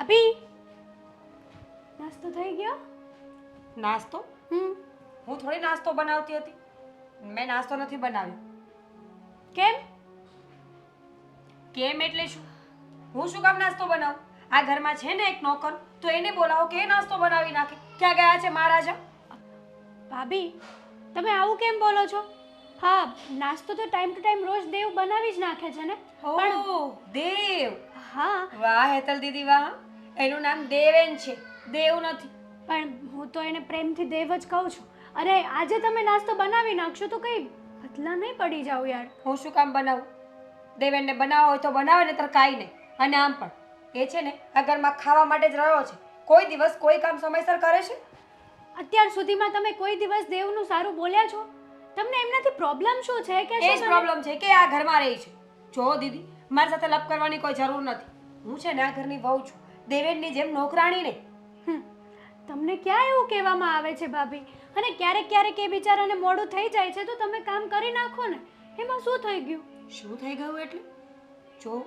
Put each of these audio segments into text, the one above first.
ભાભી નાસ્તો થઈ ગયો? નાસ્તો? હું થોડી નાસ્તો બનાવતી હતી. મેં નાસ્તો નથી બનાવ્યો. કેમ? કેમ એટલે શું? હું શું કામ નાસ્તો બનાવું? આ ઘરમાં છે ને એક નોકર, તો એને બોલાવો કે એ નાસ્તો બનાવી નાખે. ક્યાં ગયા છે મહારાજા? ભાભી તમે આવું કેમ બોલો છો? હા, નાસ્તો તો ટાઈમ ટુ ટાઈમ રોજ દેવ બનાવી જ નાખે છે ને. ઓહ, દેવ! હા, વાહ હેતલ દીદી વાહ. એનું નામ દેવેન છે, દેવ નથી. પણ હું તો એને પ્રેમથી દેવ જ કહું છું. અરે આજે તમે નાસ્તો બનાવી નાખશો તો કઈ બદલા નહીં પડી જાવ યાર. હું શું કામ બનાવું? દેવેનને બનાવવો હોય તો બનાવે, નહીતર કાંઈ નહીં. અને આમ પણ એ છે ને આ ઘરમાં ખાવા માટે જ રહ્યો છે. કોઈ દિવસ કોઈ કામ સમયસર કરે છે? અત્યાર સુધીમાં તમે કોઈ દિવસ દેવનું સારું બોલ્યા છો? તમને એમનાથી પ્રોબ્લેમ શું છે કે એ જ પ્રોબ્લેમ છે કે આ ઘરમાં રહી છે. જો દીદી, મારી સાથે લપ કરવાની કોઈ જરૂર નથી. હું છે ને આ ઘરની વહુ છું, દેવેનની જેમ નોકરાણી નહીં. તમને ક્યાં એવું કહેવામાં આવે છે ભાભી? અને ક્યારેક ક્યારેક એ બિચારાને મોડું થઈ જાય છે તો તમે કામ કરી નાખો ને. એમાં શું થઈ ગયું? શું થઈ ગયું એટલે? જો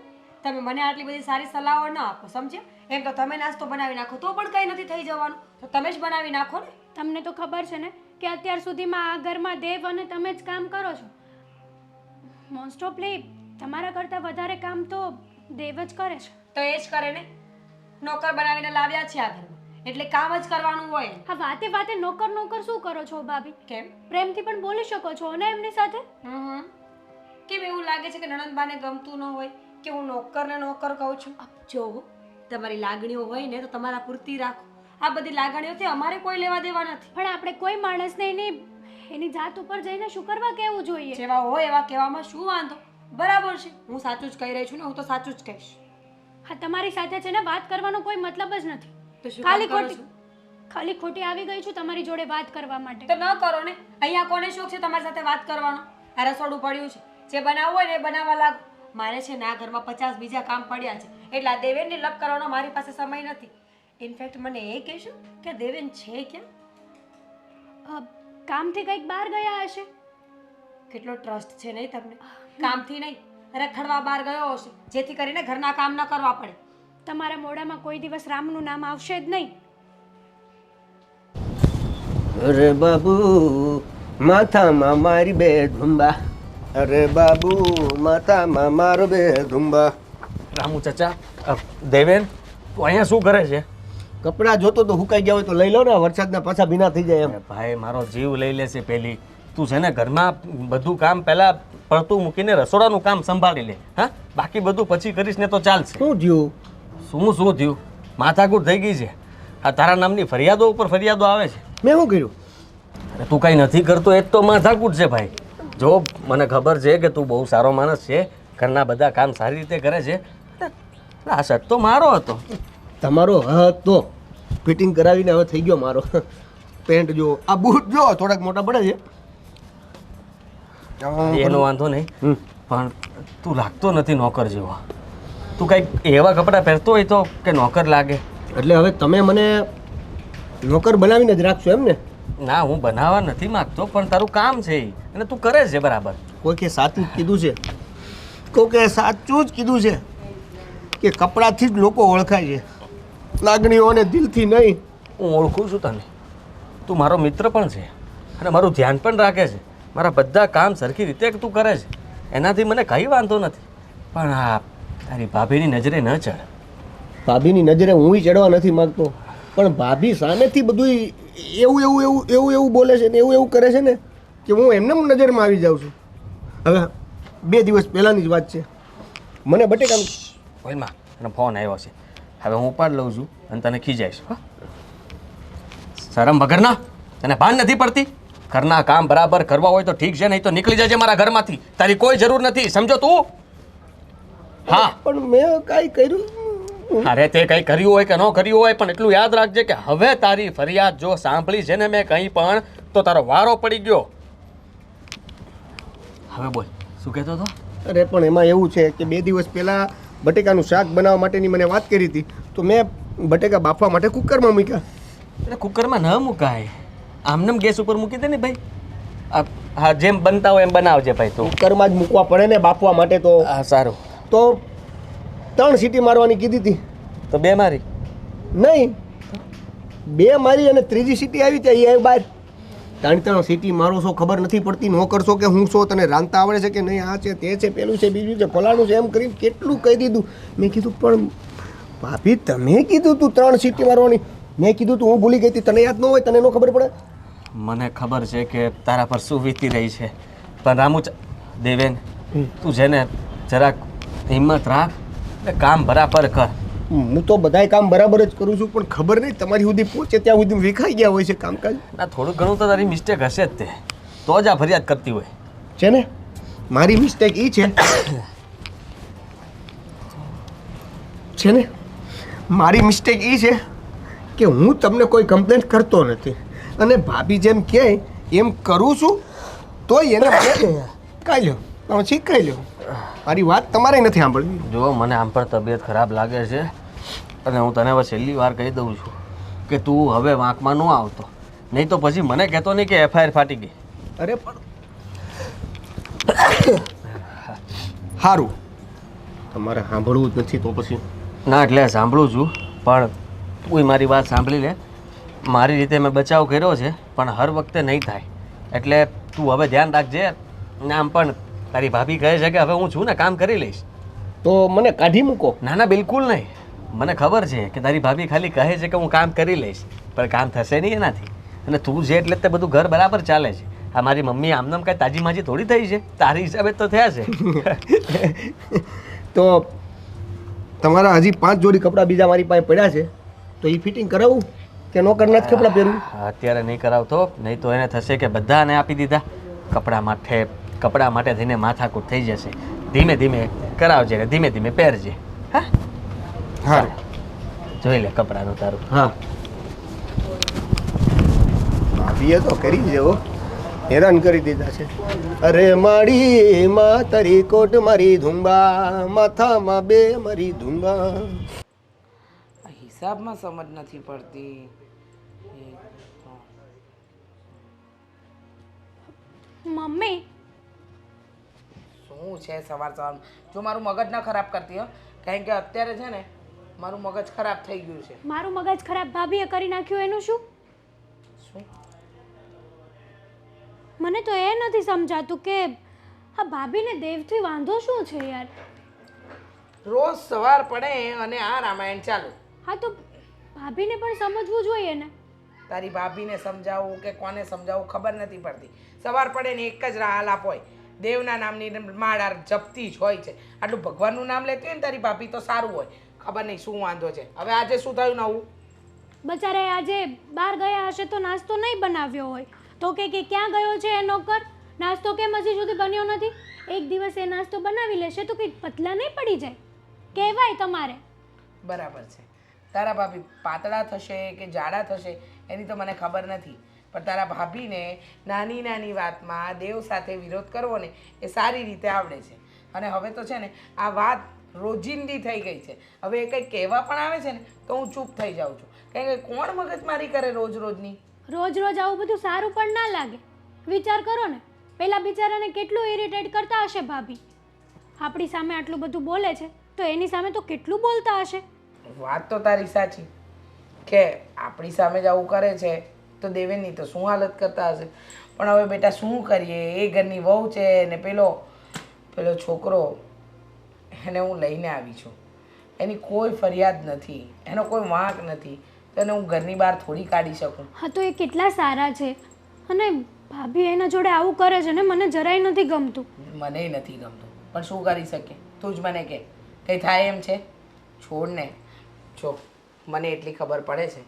તમે મને આટલી બધી સારી સલાહો ન આપો, સમજ્યા? એમ તો તમે નાસ્તો બનાવી નાખો તો પણ કંઈ નથી થઈ જવાનું, તો તમે જ બનાવી નાખો ને. તમને તો ખબર છે ને કે અત્યાર સુધીમાં આ ઘરમાં દેવ અને તમે જ કામ કરો છો. મોસ્ટ ઓફલી તમારા કરતાં વધારે કામ તો દેવ જ કરે છે. તો એ જ કરે ને. નોકર બનાવીને લાવ્યા છે આ ઘરમાં, એટલે કામ જ કરવાનું હોય. હા, વાતે વાતે નોકર નોકર શું કરો છો ભાભી? કેમ? પ્રેમથી પણ બોલી શકો છો ને એમની સાથે. કેમ એવું લાગે છે કે નણંદબાને ગમતું ન હોય કે હું નોકરને નોકર કહું છું? જો તમારી લાગણીઓ હોય ને તો તમારા પૂરતી રાખો. આ બધી લાગણીઓથી અમારે કોઈ લેવા દેવા નથી. પણ આપણે કોઈ માણસને એની જાત ઉપર જઈને શું કરવા કહેવું જોઈએ? જેવા હોય એવા કહેવામાં શું વાંધો? બરાબર છે, હું સાચું જ કહી રહી છું ને. હું તો સાચું જ કહીશ. હા, તમારી સાથે છે ને વાત કરવાનો કોઈ મતલબ જ નથી. તો શું કામ કરો છો? ખાલી ખોટી આવી ગઈ છું તમારી જોડે વાત કરવા માટે. તો ન કરો ને. અહીંયા કોને શોખ છે તમારી સાથે વાત કરવાનો? આ રસોડું પડ્યું છે, જે બનાવવું હોય ને એ બનાવવા લાગો. મારે છે ને આ ઘરમાં 50 બીજા કામ પડ્યા છે, એટલે આ દેવેનને લપ કરવાનો મારી પાસે સમય નથી. ઇનફેક્ટ મને એ કહેશો કે દેવેન છે ક્યાં? કામથી કંઈક બહાર ગયા હશે. કેટલો ટ્રસ્ટ છે નહીં તમને? કામથી નહીં, રખડવા બહાર ગયો હશે, જેથી કરીને ઘરના કામ ન કરવા પડે. તમારા મોઢામાં કોઈ દિવસ રામનું નામ આવશે જ નહીં. અરે બાબુ માથામાં મારી બે ધુંબા, અરે બાબુ માથામાં મારો બે ધુંબા. રામુ ચાચા, દેવેન તું અહીંયા શું કરે છે? કપડાં જોતો તો હુકાઈ ગયા હોય તો લઈ લો ને, વરસાદના પાછા ભીના થઈ જાય એમ. ભાઈ મારો જીવ લઈ લેશે પેલી. તું છે ને ઘરમાં બધું કામ પહેલા પડતું મૂકીને રસોડાનું કામ સંભાળી લે. હા, બાકી બધું પછી કરીશ ને તો ચાલશે. શું થયું? શું થયું? માથાકૂટ થઈ ગઈ છે. આ તારા નામની ફરિયાદો ઉપર ફરિયાદો આવે છે. મેં શું કર્યું? અરે તું કંઈ નથી કરતો એ જ તો માથાકૂટ છે ભાઈ. જો મને ખબર છે કે તું બહુ સારો માણસ છે, ઘરના બધા કામ સારી રીતે કરે છે. આ શર્ટ તો મારો હતો. તમારો હતો ફિટિંગ કરાવીને હવે થઈ ગયો મારો. પેન્ટ જો, આ બૂટ જો થોડાક મોટા પડે છે. એનો વાંધો નહીં, પણ તું લાગતો નથી નોકર જેવો. તું કંઈક એવા કપડાં પહેરતો હોય તો કે નોકર લાગે. એટલે હવે તમે મને નોકર બનાવીને જ રાખશો એમ ને? ના, હું બનાવવા નથી માગતો, પણ તારું કામ છે એ અને તું કરે છે બરાબર. કોઈ કે સાચું જ કીધું છે, કોઈ કે સાચું જ કીધું છે કે કપડાથી જ લોકો ઓળખાય છે, લાગણીઓને દિલથી નહીં. હું ઓળખું છું તને. તું મારો મિત્ર પણ છે અને મારું ધ્યાન પણ રાખે છે. મારા બધા કામ સરખી રીતે તું કરે છે, એનાથી મને કંઈ વાંધો નથી. પણ આ તારી ભાભીની નજરે ન ચડ. ભાભીની નજરે હું ચડવા નથી માગતો, પણ ભાભી સામેથી બધું એવું એવું એવું એવું એવું બોલે છે ને એવું એવું કરે છે ને કે હું એમને નજરમાં આવી જાઉં છું. હવે 2 દિવસ પહેલાંની જ વાત છે, મને બટેકાનું ઓઈલમાં એનો ફોન આવ્યો છે. હવે હું ઉપાડ લઉં છું અને તને ખીજાઈશ. હા, શરમ વગરના તને ભાન નથી પડતી? ઘરના કામ બરાબર કરવા હોય તો ઠીક છે, નહીં તો નીકળી જજે મારા ઘરમાંથી. તારી કોઈ જરૂર નથી, સમજો તું? હા, પણ મેં કાંઈ કર્યું? અરે તે કંઈ કર્યું હોય કે ન કર્યું હોય, પણ એટલું યાદ રાખજે કે હવે તારી ફરિયાદ જો સાંભળી છે ને મેં કંઈ પણ, તો તારો વારો પડી ગયો. હવે બોલ, શું કહેતો હતો? અરે પણ એમાં એવું છે કે 2 દિવસ પહેલાં બટેકાનું શાક બનાવવા માટેની મને વાત કરી હતી, તો મેં બટેકા બાફવા માટે કુકરમાં મૂક્યા. એટલે કુકરમાં ન મુકાય, આમનેમ ગેસ ઉપર મૂકી દે ને ભાઈ. હા, જેમ બનતા હોય એમ બનાવજે ભાઈ તું. કુકરમાં જ મૂકવા પડે ને બાફવા માટે. તો હા, સારું. તો 3 સીટી મારવાની કીધી હતી. તો 2 મારી. નહીં, 2 મારી અને ત્રીજી સીટી આવી ત્યાં એ બહાર. 3 સીટી મારો છો ખબર નથી પડતી, નો કરશો કે હું છો, તને રાંધતા આવડે છે કે નહીં, આ છે તે છે પેલું છે બીજું છે ફલાણું છે, એમ કરીને કેટલું કહી દીધું. મેં કીધું પણ ભાભી તમે કીધું તું 3 સીટી મારવાની, મેં કીધું તું હું ભૂલી ગઈ હતી, તને યાદ ન હોય, તને ન ખબર પડે. મને ખબર છે કે તારા પર શું વીતી રહી છે, પણ રામુ દેવેન તું છે ને જરાક હિંમત રાખ ને કામ બરાબર કર. હું તો બધાય કામ બરાબર જ કરું છું, પણ ખબર નહીં તમારી સુધી પહોંચે ત્યાં સુધી વિખાઈ ગયા હોય છે કામકાજ. ના થોડું ઘણું તો તારી મિસ્ટેક હશે જ તે, તો જ આ ફરિયાદ કરતી હોય. છે ને મારી મિસ્ટેક એ છે ને મારી મિસ્ટેક એ છે કે હું તમને કોઈ કમ્પ્લેન્ટ કરતો નથી, અને ભાભી જેમ કહે એમ કરું છું, તોય એને કાઢી લો, તમે શીખાઈ લો. મારી વાત તમારે નથી સાંભળવી. જો મને આમ પણ તબિયત ખરાબ લાગે છે, અને હું તને હવે છેલ્લી વાર કહી દઉં છું કે તું હવે વાંકમાં ન આવતો, નહીં તો પછી મને કહેતો નહીં કે FIR ફાટી ગઈ. અરે પણ સારું, તમારે સાંભળવું જ નથી તો પછી. ના એટલે સાંભળું છું, પણ તું મારી વાત સાંભળી લે. મારી રીતે મેં બચાવ કર્યો છે, પણ હર વખતે નહીં થાય, એટલે તું હવે ધ્યાન રાખજે. ને આમ પણ તારી ભાભી કહે છે કે હવે હું છું ને કામ કરી લઈશ. તો મને કાઢી મૂકો. ના ના બિલકુલ નહીં, મને ખબર છે કે તારી ભાભી ખાલી કહે છે કે હું કામ કરી લઈશ, પણ કામ થશે નહીં એનાથી. અને તું છે એટલે તે બધું ઘર બરાબર ચાલે છે. આ મારી મમ્મી આમનામ કાંઈ તાજી માજી થોડી થઈ છે, તારી હિસાબે તો થયા છે. તો તમારા હજી 5 જોડી કપડાં બીજા મારી પાસે પડ્યા છે, તો એ ફિટિંગ કરાવું કે નો કરના જ કપડાં પહેરવું? અત્યારે નહીં કરાવતો, નહીં તો એને થશે કે બધાને આપી દીધા. કપડાં માટે થઈને માથાકૂટ થઈ જશે. ધીમે ધીમે કરાવજે ને ધીમે ધીમે પહેરજે. હા હા જોઈ લે કપડાનું તારું. હા ભાભીએ તો કરી દેવો, હેરાન કરી દીધા છે. અરે મારી માં તારી કોટ મારી ધુંબા, માથામાં 2 મારી ધુંબા. હિસાબમાં સમજ નથી પડતી. મમ્મી શું છે સવાર સવારમાં? જો મારું મગજ ના ખરાબ કરતી હો, કારણ કે અત્યારે છે ને મારું મગજ ખરાબ થઈ ગયું છે. મારું મગજ ખરાબ ભાભીએ કરી નાખ્યું એનું શું? શું? મને તો એ નથી સમજાતું કે આ ભાભીને દેવથી વાંધો શું છે યાર. રોજ સવાર પડે અને આ રામાયણ ચાલુ. હા તો ભાભીને પણ સમજવું જોઈએ ને. તારી ભાભીને સમજાવવું કે કોને સમજાવવું ખબર નથી પડતી. સવાર પડે ને એક જ આલાપ હોય, દેવના નામની માળા જપતી જ હોય છે. આટલું ભગવાનનું નામ લેતી હોય ને તારી ભાભી તો સારું હોય. ખબર નહીં શું વાંધો છે. હવે આજે શું થયું નવું? બચારે આજે બહાર ગયા હશે તો નાસ્તો નહીં બનાવ્યો હોય તો કે ક્યાં ગયો છે એ નોકર, નાસ્તો કેમ હજી સુધી બન્યો નથી? એક દિવસ એ નાસ્તો બનાવી લેશે તો કંઈ પતલા નહીં પડી જાય, કહેવાય તમારે. બરાબર છે. તારા ભાભી પાતળા થશે કે જાડા થશે એની તો મને ખબર નથી, પણ તારા ભાભીને નાની નાની વાતમાં દેવ સાથે વિરોધ કરવો ને એ સારી રીતે આવડે છે. અને હવે તો છે ને આ વાત રોજિંદી થઈ ગઈ છે. હવે એ કંઈ કહેવા પણ આવે છે ને તો હું ચૂપ થઈ જાઉં છું, કારણ કે કોણ મગજમારી કરે રોજ રોજની? રોજ રોજ આવું બધું સારું પણ ના લાગે. વિચાર કરો ને, પેલા બિચારાને કેટલું ઇરિટેટ કરતા હશે ભાભી. આપણી સામે આટલું બધું બોલે છે તો એની સામે તો કેટલું બોલતા હશે. વાત તો તારી સાચી કે આપણી સામે જ આવું કરે છે તો દેવેનની તો શું હાલત કરતા હશે. પણ હવે બેટા શું કરીએ, એ ઘરની વહુ છે ને પેલો છોકરો એને હું લઈને આવી છું, એની કોઈ ફરિયાદ નથી, એનો કોઈ વાંક નથી, તો એને હું ઘરની બહાર થોડી કાઢી શકું? હા તો એ કેટલા સારા છે, અને ભાભી એના જોડે આવું કરે છે ને મને જરાય નથી ગમતું. મને નથી ગમતું, પણ શું કરી શકીએ? તું જ મને કે કંઈ થાય એમ છે? છોડ ને. જો મને એટલી ખબર પડે છે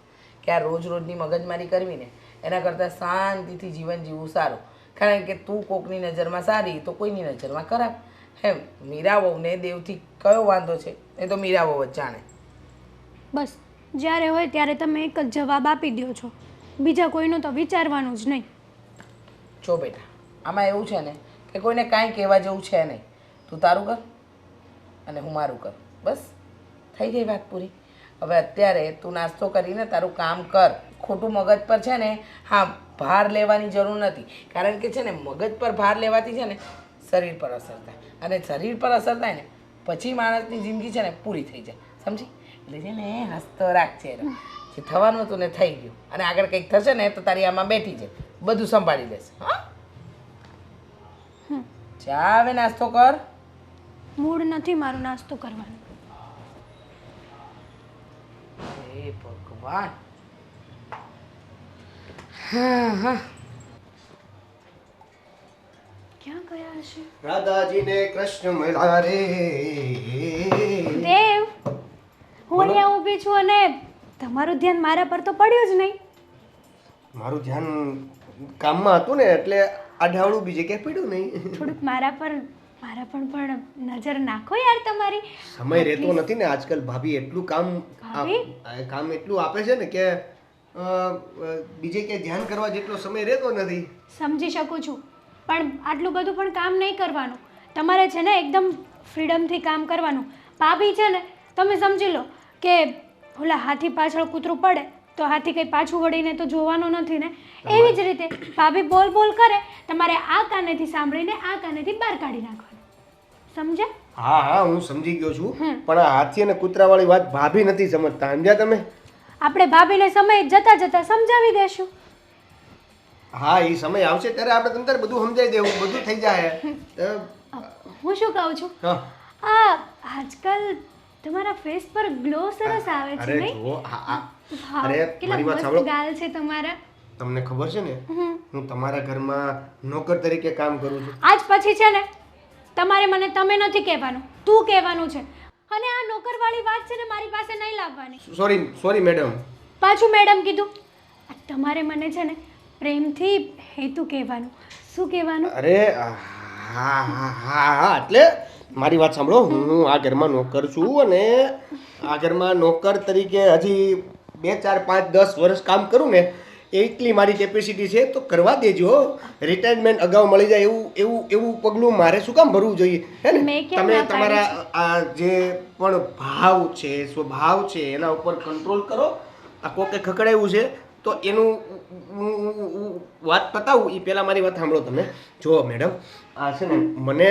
કે આ રોજ રોજની મગજમારી કરવી ને એના કરતાં શાંતિથી જીવન જીવવું સારું. કારણ કે તું કોકની નજરમાં સારી તો કોઈની નજરમાં ખરાબ. એમ મીરા વહુને દેવથી કયો વાંધો છે એ તો મીરા વહુ જ જાણે. બસ જ્યારે હોય ત્યારે તમે એક જ જવાબ આપી દો છો, બીજા કોઈનું તો વિચારવાનું જ નહીં. જો બેટા આમાં એવું છે ને કે કોઈને કાંઈ કહેવા જેવું છે નહીં. તું તારું કર અને હું મારું કર, બસ થઈ ગઈ વાત પૂરી. હવે અત્યારે તું નાસ્તો કરીને તારું કામ કર. ખોટું મગજ પર છે ને હા ભાર લેવાની જરૂર નથી, કારણ કે છે ને મગજ પર ભાર લેવાથી છે ને શરીર પર અસર થાય, અને શરીર પર અસર થાય ને પછી માણસની જિંદગી છે ને પૂરી થઈ જાય, સમજી? એટલે છે ને હસતો રાખ છે જે થવાનું હતું ને થઈ ગયું અને આગળ કંઈક થશે ને તો તારી આમાં બેઠી છે બધું સંભાળી લેશે હા ચા હવે નાસ્તો કર મૂડ નથી મારું નાસ્તો કરવાનો. હે ભગવાન હા હા ક્યાં ગયા હશે? રાધાજીને કૃષ્ણ મળ્યા રે. દેવ, હું અહીંયા ઊભી છું અને તમારું ધ્યાન મારા પર તો પડ્યું જ નહીં. મારું ધ્યાન કામમાં હતું ને એટલે આઢાવડું બીજે ક્યાંય પડ્યું નહીં. થોડુંક મારા પર પણ નજર નાખો યાર તમારી. સમય રહેતો નથી ને આજકાલ ભાભી એટલું ભાભી? કામ એટલું આપે છે ને કે બીજે ક્યાંય ધ્યાન કરવા જેટલો સમય રહેતો નથી. સમજી શકું છું, પણ આટલું બધું પણ કામ નહીં કરવાનું. તમારે છે ને એકદમ ફ્રીડમથી કામ કરવાનું. ભાભી છે ને, તમે સમજી લો કે ઓલા હાથી પાછળ કૂતરું પડે તો હાથી કંઈ પાછું વળીને તો જોવાનું નથી ને. એવી જ રીતે ભાભી બોલ કરે, તમારે આ કાનેથી સાંભળીને આ કાનેથી બહાર કાઢી નાખવાનું. સમજ્યા? હા હું સમજી ગયો છું, પણ આ હાથી અને કૂતરાવાળી વાત ભાભી નથી સમજતા. સમજ્યા તમે? આપણે ભાભીને સમય જતા સમજાવી દેશું. હા એ સમય આવશે ત્યારે આપણે તમ તારે બધું સમજાઈ દેવું, બધું થઈ જાય. હું શું કહું છું, હા આજકાલ તમારા ફેસ પર ગ્લો સરસ આવે છે અરે નહીં? જો હા, અરે કેટલા મારી વાત મસ્ત સાંભળો. ગાલ છે તમારા. તમને ખબર છે ને હું તમારા ઘરમાં નોકર તરીકે કામ કરું છું. આજ પછી છે ને તમારે મને તમે નથી કહેવાનું, તું કહેવાનું છે. અને આ નોકરવાળી વાત છે ને મારી પાસે નહીં લાવવાની. Sorry madam. પાછું મેડમ કીધું. તમારે મને છે ને પ્રેમથી હેતુ કહેવાનું. શું કહેવાનું? અરે હા એટલે મારી વાત સાંભળો. હું આ ઘરમાં નોકર છું અને આ ઘરમાં નોકર તરીકે હજી 2 4 5 10 વર્ષ કામ કરું ને એટલી મારી કેપેસિટી છે તો કરવા દેજો. રિટાયરમેન્ટ અગાઉ મળી જાય એવું પગલું મારે શું કામ ભરવું જોઈએ? હે ને? મેં કેમ તમે ના પાડી તમારા આ જે પણ ભાવ છે, સ્વભાવ છે એના ઉપર કંટ્રોલ કરો. આ કોકે ખકડાયું છે તો એનું વાત પતાવું એ પહેલાં મારી વાત સાંભળો તમે. જો મેડમ, આ છે ને મને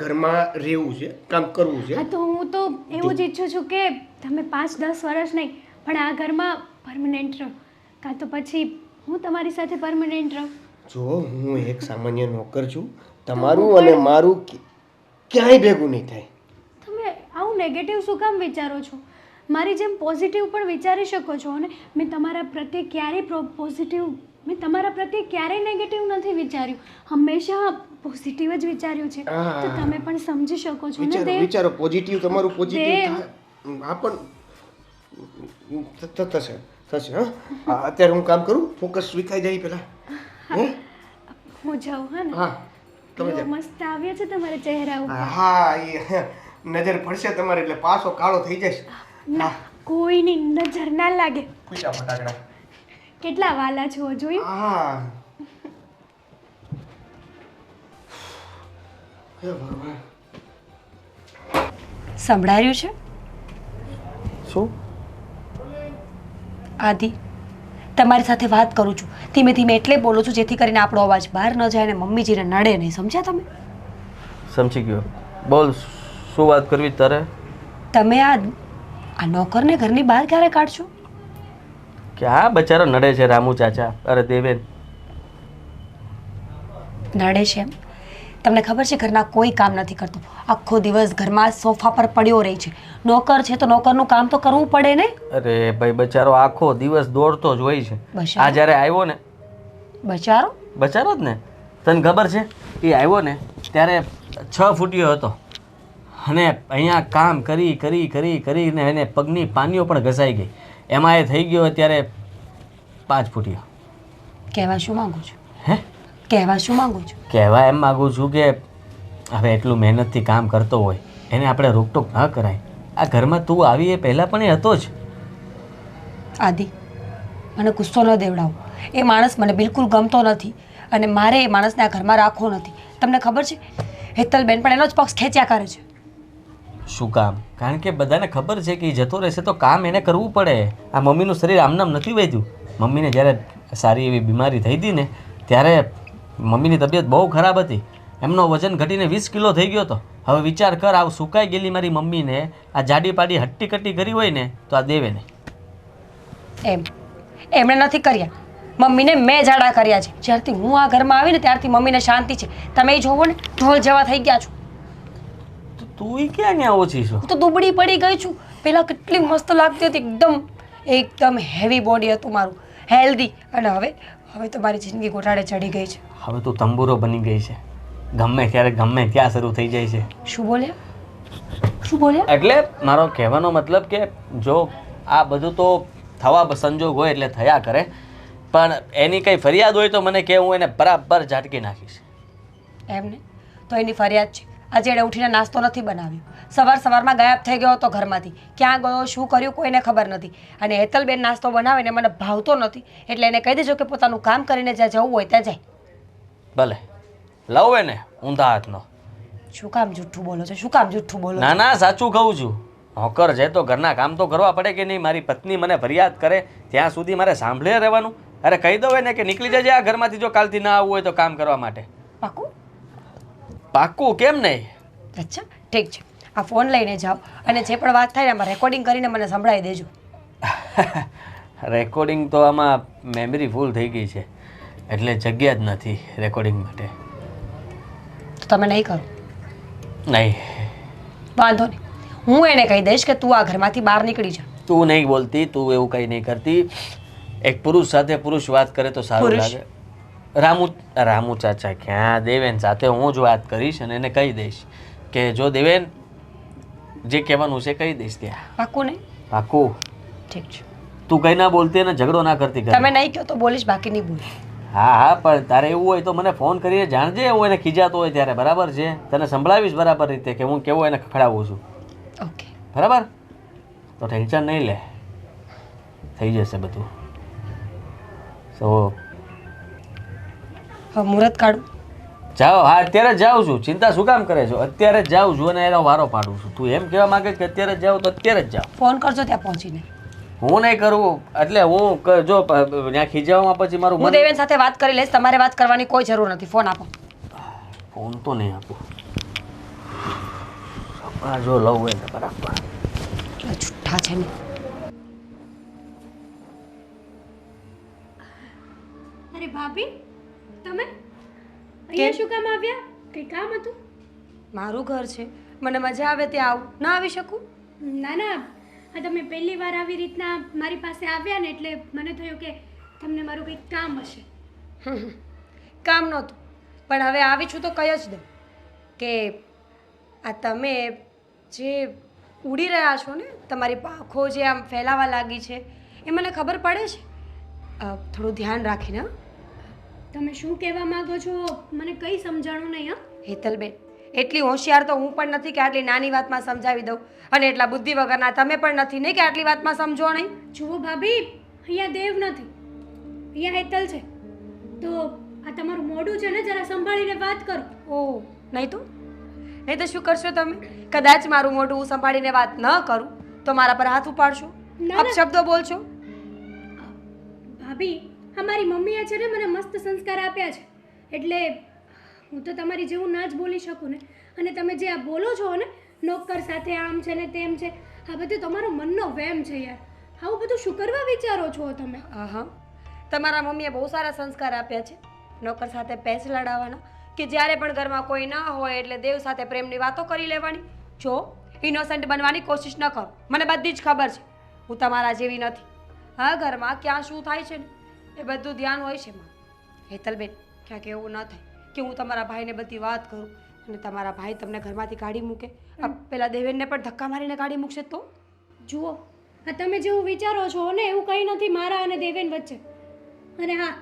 ઘરમાં રહેવું છે, કામ કરવું છે. હા, તો હું તો એવું જ ઈચ્છું છું કે તમે 5-10 વર્ષ નહીં પણ આ ઘરમાં પરમનન્ટ રહો, કાં તો પછી હું તમારી સાથે પરમનન્ટ રહું. જો હું એક સામાન્ય નોકર છું, તમારું અને મારું ક્યાંય ભેગું નહીં થાય. તમે આવું નેગેટિવ શું કામ વિચારો છો? મારી જેમ પોઝિટિવ પણ વિચારી શકો છો. અને મેં તમારા પ્રત્યે ક્યારેય નેગેટિવ નથી વિચાર્યું. હંમેશા પોઝિટિવ જ વિચાર્યું છે. તો તમે પણ સમજી શકો છો ને દેવ? વિચારો પોઝિટિવ, તમારું પોઝિટિવ થાય. હા પણ થશે હા. અત્યારે હું કામ કરું, ફોકસ વિખાઈ જાય પહેલા. હું જાઉં. હા ને? હા તમે કેવો મસ્ત આવ્યો છે તમારા ચહેરા ઉપર. હા એ નજર પડશે તમારે એટલે પાછો કાળો થઈ જશે. ના, કોઈની નજર ના લાગે. ફૂટા ફટાકડા. કેટલા વાલા છો જોયું? હા હે ભગવાન. સંભળાયું છે શું? આદિ, તમારી સાથે વાત કરું છું, ધીમે ધીમે એટલે બોલું છું જેથી કરીને આપણો અવાજ બહાર ન જાય અને મમ્મીજીને નડે નહીં. સમજ્યા તમે? સમજી ગયો. બોલ, શું વાત કરવી તારે? તમે આ નોકરને ઘરની બહાર ક્યારે કાઢશો? કે આ બચારો નડે છે રામુ ચાચા. અરે દેવેન, નડે છે એમ? તમને ખબર છે ઘરના કોઈ કામ નથી કરતો, આખો દિવસ ઘરમાં સોફા પર પડ્યો રહે છે. નોકર છે તો નોકરનું કામ તો કરવું પડે ને. અરે ભાઈ બચારો આખો દિવસ દોડતો જ હોય છે. બચારો? આ જ્યારે આવ્યો ને, બચારો બચારો જ ને, તને ખબર છે એ આવ્યો ને ત્યારે 6 ફૂટિયો હતો અને અહીંયા કામ કરીને એને પગની પાનીઓ પણ ઘસાઈ ગઈ. એમાં એ થઈ ગયો અત્યારે 5 ફૂટિયો. કહેવા શું માંગુ છું? હે? કહેવા શું માંગુ છું? કહેવા એમ માગું છું કે હવે એટલું મહેનતથી કામ કરતો હોય એને આપણે રોકટોક ન કરાય. આ ઘરમાં તું આવી એ પહેલાં પણ એ હતો જ. આદિ, મને ગુસ્સો ન દેવડાવો. એ માણસ મને બિલકુલ ગમતો નથી અને મારે એ માણસને આ ઘરમાં રાખવો નથી. તમને ખબર છે હેતલબેન પણ એનો જ પક્ષ ખેંચ્યા કરે છે. શું કામ? કારણ કે બધાને ખબર છે કે એ જતો રહેશે તો કામ એને કરવું પડે. આ મમ્મીનું શરીર આમનામ નથી વધ્યું. મમ્મીને જ્યારે સારી એવી બીમારી થઈ હતી ને ત્યારે મમ્મીની તબિયત બહુ ખરાબ હતી એમનો વજન ઘટીને 20 કિલો થઈ ગયો હતો. હવે વિચાર કર, આ સુકાઈ ગયેલી મારી મમ્મીને આ જાડી પાડી હટ્ટી કટ્ટી કરી હોય ને તો આ દેવે ને. એમણે નથી કર્યા, મમ્મીને મેં જાડા કર્યા છે. જ્યારથી હું આ ઘરમાં આવીને ત્યારથી મમ્મીને શાંતિ છે. તમે જોવો ને, ઢોલ જેવા થઈ ગયા છો. તું ક્યાં ત્યાં ઓછી છો? હું તો દુબળી પડી ગઈ છું. પહેલાં કેટલી મસ્ત લાગતી હતી, એકદમ હેવી બોડી હતું મારું, હેલ્ધી. અને હવે તો મારી જિંદગી ગોટાળે ચડી ગઈ છે. હવે તું તંબુરો બની ગઈ છે, ગમે ત્યારે ગમે ત્યાં શરૂ થઈ જાય છે. શું બોલ્યા? એટલે મારો કહેવાનો મતલબ કે જો આ બધું તો થવા સંજોગ હોય એટલે થયા કરે, પણ એની કંઈ ફરિયાદ હોય તો મને કે હું એને બરાબર ઝાટકી નાખીશ. એમને તો એની ફરિયાદ છે. આજે એણે ઉઠીને નાસ્તો નથી બનાવ્યો, સવારમાં ગાયબ થઈ ગયો હતો ઘરમાંથી. ક્યાં ગયો, શું કર્યું, કોઈને ખબર નથી. અને હેતલબેન નાસ્તો બનાવીને મને ભાવતો નથી, એટલે એને કહી દેજો કે પોતાનું કામ કરીને જ્યાં જવું હોય ત્યાં જાય. ભલે લવ એને ઊંધા હાથનો. શું કામ જૂઠું બોલો છો? ના ના, સાચું કહું છું. નોકર છે તો ઘરના કામ તો કરવા પડે કે નહીં? મારી પત્ની મને ફરિયાદ કરે ત્યાં સુધી મારે સાંભળે રહેવાનું? અરે કહી દો એને કે નીકળી જજે આ ઘરમાંથી જો કાલથી ના આવવું હોય તો કામ કરવા માટે. પાક્કું? કેમ નહીં? અચ્છા ઠીક છે, આ ફોન લઈને જાઓ અને જે પણ વાત થાય ને એમાં રેકોર્ડિંગ કરીને મને સંભળાવી દેજો. રેકોર્ડિંગ તો આમાં મેમરી ફૂલ થઈ ગઈ છે એટલે જગ્યા જ નથી રેકોર્ડિંગ માટે. તો તમે નહીં કરો? નહીં. વાંધો નહીં, હું એને કહી દઈશ કે તું આ ઘરમાંથી બહાર નીકળી જા. તું નહીં બોલતી, તું એવું કંઈ નહીં કરતી. એક પુરુષ સાથે પુરુષ વાત કરે તો સારું લાગે. રામુ ચાચા ક્યાં? દેવેન સાથે હું જ વાત કરીશ અને એને કહી દઈશ કે જો દેવેન જે કહેવાનું છે કહી દઈશ ત્યાં. પાક્કું નહીં? પાક્કું. ઠીક છે. તું કંઈ ના બોલતી અને ઝઘડો ના કરતી. તમે નહીં કહો તો બોલીશ, બાકી નહીં બોલીશ. હા પણ તારે એવું હોય તો મને ફોન કરીને જાણજે. હું એને ખીજાતો હોય ત્યારે, બરાબર છે? તને સંભળાવીશ બરાબર રીતે કે હું કેવો એને ખખડાવું છું. ઓકે બરાબર? તો ટેન્શન નહીં લે, થઈ જશે બધું. તો હવે મુહૂર્ત કાઢું? જાઓ. હા અત્યારે જ જાઉં છું. ચિંતા શું કામ કરે છો? અત્યારે જ જાઉં છું અને એનો વારો પાડું છું. તું એમ કહેવા માંગે કે અત્યારે જ જાઉં તો અત્યારે જ જાઉં. ફોન કરજો ત્યાં પહોંચીને. હું નહીં કરું, એટલે હું જો ત્યાં ખીજાવામાં પછી મારું હું દેવેન સાથે વાત કરી લઈશ, તમારે વાત કરવાની કોઈ જરૂર નથી. ફોન આપો. ફોન તો નહીં આપું. જો લઉં હોય ને બરાબર. જુઠ્ઠા છે ને. અરે ભાભી, તમે અહીંયા શું કામ આવ્યા? કંઈ કામ હતું? મારું ઘર છે, મને મજા આવે ત્યાં આવું, ના આવી શકું? ના ના, આ તમે પહેલી વાર આવી રીતના મારી પાસે આવ્યા ને એટલે મને થયું કે તમને મારું કંઈક કામ હશે. કામ નહોતું, પણ હવે આવી છું તો કહી જ દઉં કે આ તમે જે ઉડી રહ્યા છો ને, તમારી પાંખો જે આમ ફેલાવા લાગી છે એ મને ખબર પડે છે. થોડું ધ્યાન રાખીને. તમે શું કહેવા માંગો છો મને કંઈ સમજાણું નહીં. હા હેતલબેન, એટલી હોશિયાર તો હું પણ નથી કે આટલી નાની વાતમાં સમજાવી દઉં, અને એટલા બુદ્ધિ વગરના તમે પણ નથી ને કે આટલી વાતમાં સમજો નહીં. જુઓ ભાભી, અહીંયા દેવ નથી, અહીંયા હેતલ છે. તો આ તમારું મોઢું છે ને, જરા સંભાળીને વાત કરો. ઓહ, નહીં તો શું કરશો તમે? કદાચ મારું મોઢું હું સંભાળીને વાત ન કરું તો મારા પર હાથ ઉપાડશો, અપશબ્દો બોલશો. ભાભી, અમારી મમ્મીએ છે ને મને મસ્ત સંસ્કાર આપ્યા છે, એટલે હું તો તમારી જેવું ના જ બોલી શકું ને. અને તમે જે આ બોલો છો ને, નોકર સાથે આમ છે ને તેમ છે, આ બધું તમારો મનનો વહેમ છે યાર. આવું બધું શું કરવા વિચારો છો તમે? હા, તમારા મમ્મીએ બહુ સારા સંસ્કાર આપ્યા છે, નોકર સાથે પેચ લડાવવાના, કે જ્યારે પણ ઘરમાં કોઈ ના હોય એટલે દેવ સાથે પ્રેમની વાતો કરી લેવાની. જો ઇનોસન્ટ બનવાની કોશિશ ન કરો, મને બધી જ ખબર છે, હું તમારા જેવી નથી. હા, ઘરમાં ક્યાં શું થાય છે ને એ બધું ધ્યાન હોય છે મારું. હેતલબેન, ક્યાંક એવું ન થાય કે હું તમારા ભાઈને બધી વાત કરું અને તમારા ભાઈ તમને ઘરમાંથી કાઢી મૂકે. પેલા દેવેનને પણ ધક્કા મારીને કાઢી મૂકશે તો? જુઓ, આ તમે જેવું વિચારો છો ને એવું કંઈ નથી મારા અને દેવેન વચ્ચે. અને હા,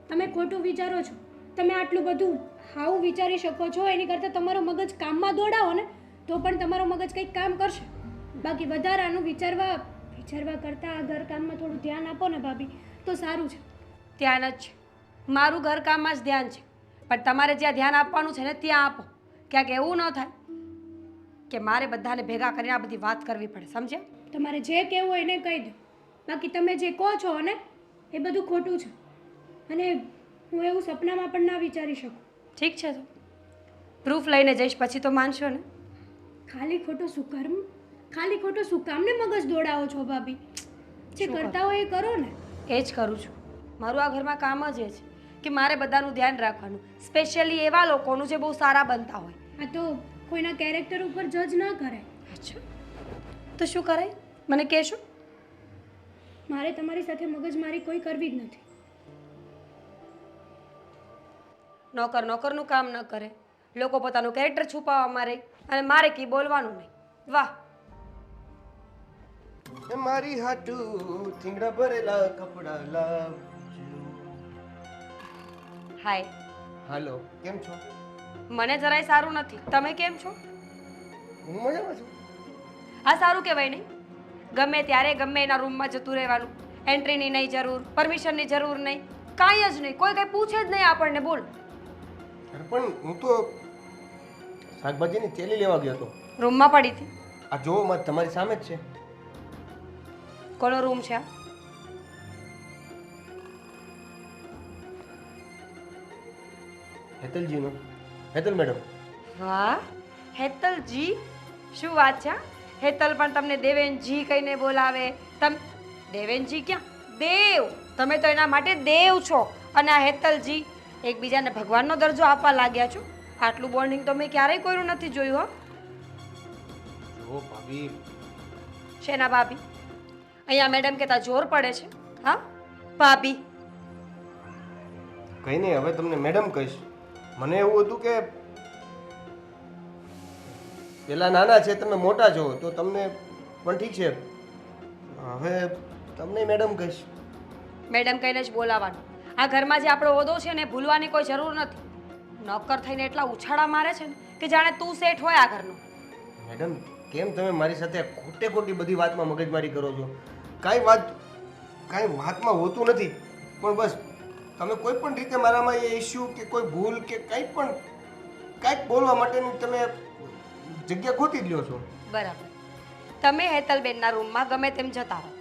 તમે ખોટું વિચારો છો. તમે આટલું બધું આવું વિચારી શકો છો, એની કરતાં તમારો મગજ કામમાં દોડાવો ને તો પણ તમારો મગજ કંઈક કામ કરશે. બાકી વધારાનું વિચારવા કરતાં આ ઘરકામમાં થોડું ધ્યાન આપો ને ભાભી, તો સારું છે. ધ્યાન જ છે, મારું ઘરકામમાં જ ધ્યાન છે, પણ તમારે જ્યાં ધ્યાન આપવાનું છે ને ત્યાં આપો. ક્યાંક એવું ન થાય કે મારે બધાને ભેગા કરીને આ બધી વાત કરવી પડે, સમજ્યા? તમારે જે કહેવું હોય એને કહી દો, બાકી તમે જે કહો છો ને એ બધું ખોટું છે, અને હું એવું સપનામાં પણ ના વિચારી શકું. ઠીક છે, તો પ્રૂફ લઈને જઈશ પછી તો માનશો ને. ખાલી ખોટો શું કર્મ ખાલી ખોટો શું કામને મગજ દોડાવો છો ભાભી? જે કરતા હોય એ કરો ને. એ જ કરું છું. મારું આ ઘરમાં કામ જ એ છે કે મારે બધાનું ધ્યાન રાખવાનું, સ્પેશિયલી એવા લોકોનું જે બહુ સારા બનતા હોય. આ તો કોઈના કેરેક્ટર ઉપર જજ ન કરે. અચ્છા, તો શું કરાય મને કહેશો? મારે તમારી સાથે મગજમારી કોઈ કરવી જ નથી. નોકર નોકરનું કામ ન કરે, લોકો પોતાનું કેરેક્ટર છુપાવવા મારે અને મારે કી બોલવાનું નહીં. વાહ. એ મારી હાટુ થીંગડા ભરેલા કપડા લાવજો. હાય. હાલો, કેમ છો? મને જરાય સારું નથી. તમે કેમ છો? હું મજામાં છું. આ સારું કહેવાય નહીં. ગમે ત્યારે ગમે એના રૂમમાં જતું રહેવાનું, એન્ટ્રીની નહીં જરૂર, પરમિશનની જરૂર નહીં, કાંઈ જ નહીં, કોઈ કંઈ પૂછે જ નહીં આપણને. બોલ. અરે પણ હું તો શાકભાજીની થેલી લેવા ગયો હતો. રૂમમાં પડી હતી. આ જોવો તમારી સામે જ છે. કોનો રૂમ છે આ? હેતલજીનો. હેતલ મેડમ. વાહ હેતલજી, શું વાત છે? હેતલ પણ તમને દેવેનજી કહીને બોલાવે. દેવેનજી ક્યાં? દેવ. તમે તો એના માટે દેવ છો. અને આ હેતલજી, એકબીજાને ભગવાનનો દરજ્જો આપવા લાગ્યા છો. આટલું બોન્ડિંગ તો મેં ક્યારેય કોઈનું નથી જોયું. જો ભાભી. શેના ભાભી? અહીંયા મેડમ કહેતા જોર પડે છે. હા ભાભી. કઈ નહીં, હવે તમને મેડમ કહીશ. મને એવું હતું કે પેલા નાના છે, તમે મોટા છો તો તમને પણ ઠીક છે. હવે તમને મેડમ કહીશ. મેડમ કહીને જ બોલાવાનું. આ ઘરમાં જે આપણો હોદ્દો છે ને ભૂલવાની કોઈ જરૂર નથી. નોકર થઈને એટલા ઉછાળા મારે છે ને કે જાણે તું શેઠ હોય આ ઘરનો. મેડમ, કેમ તમે મારી સાથે ખોટી બધી વાતમાં મગજમારી કરો છો? કાંઈ વાતમાં હોતું નથી, પણ બસ તમે કોઈ પણ રીતે મારામાં એ ઇશ્યુ કે કોઈ ભૂલ કે કાંઈક બોલવા માટેની તમે જગ્યા ખોટી જ લ્યો છો. બરાબર. તમે હેતલબેનના રૂમમાં ગમે તેમ જતા રહો,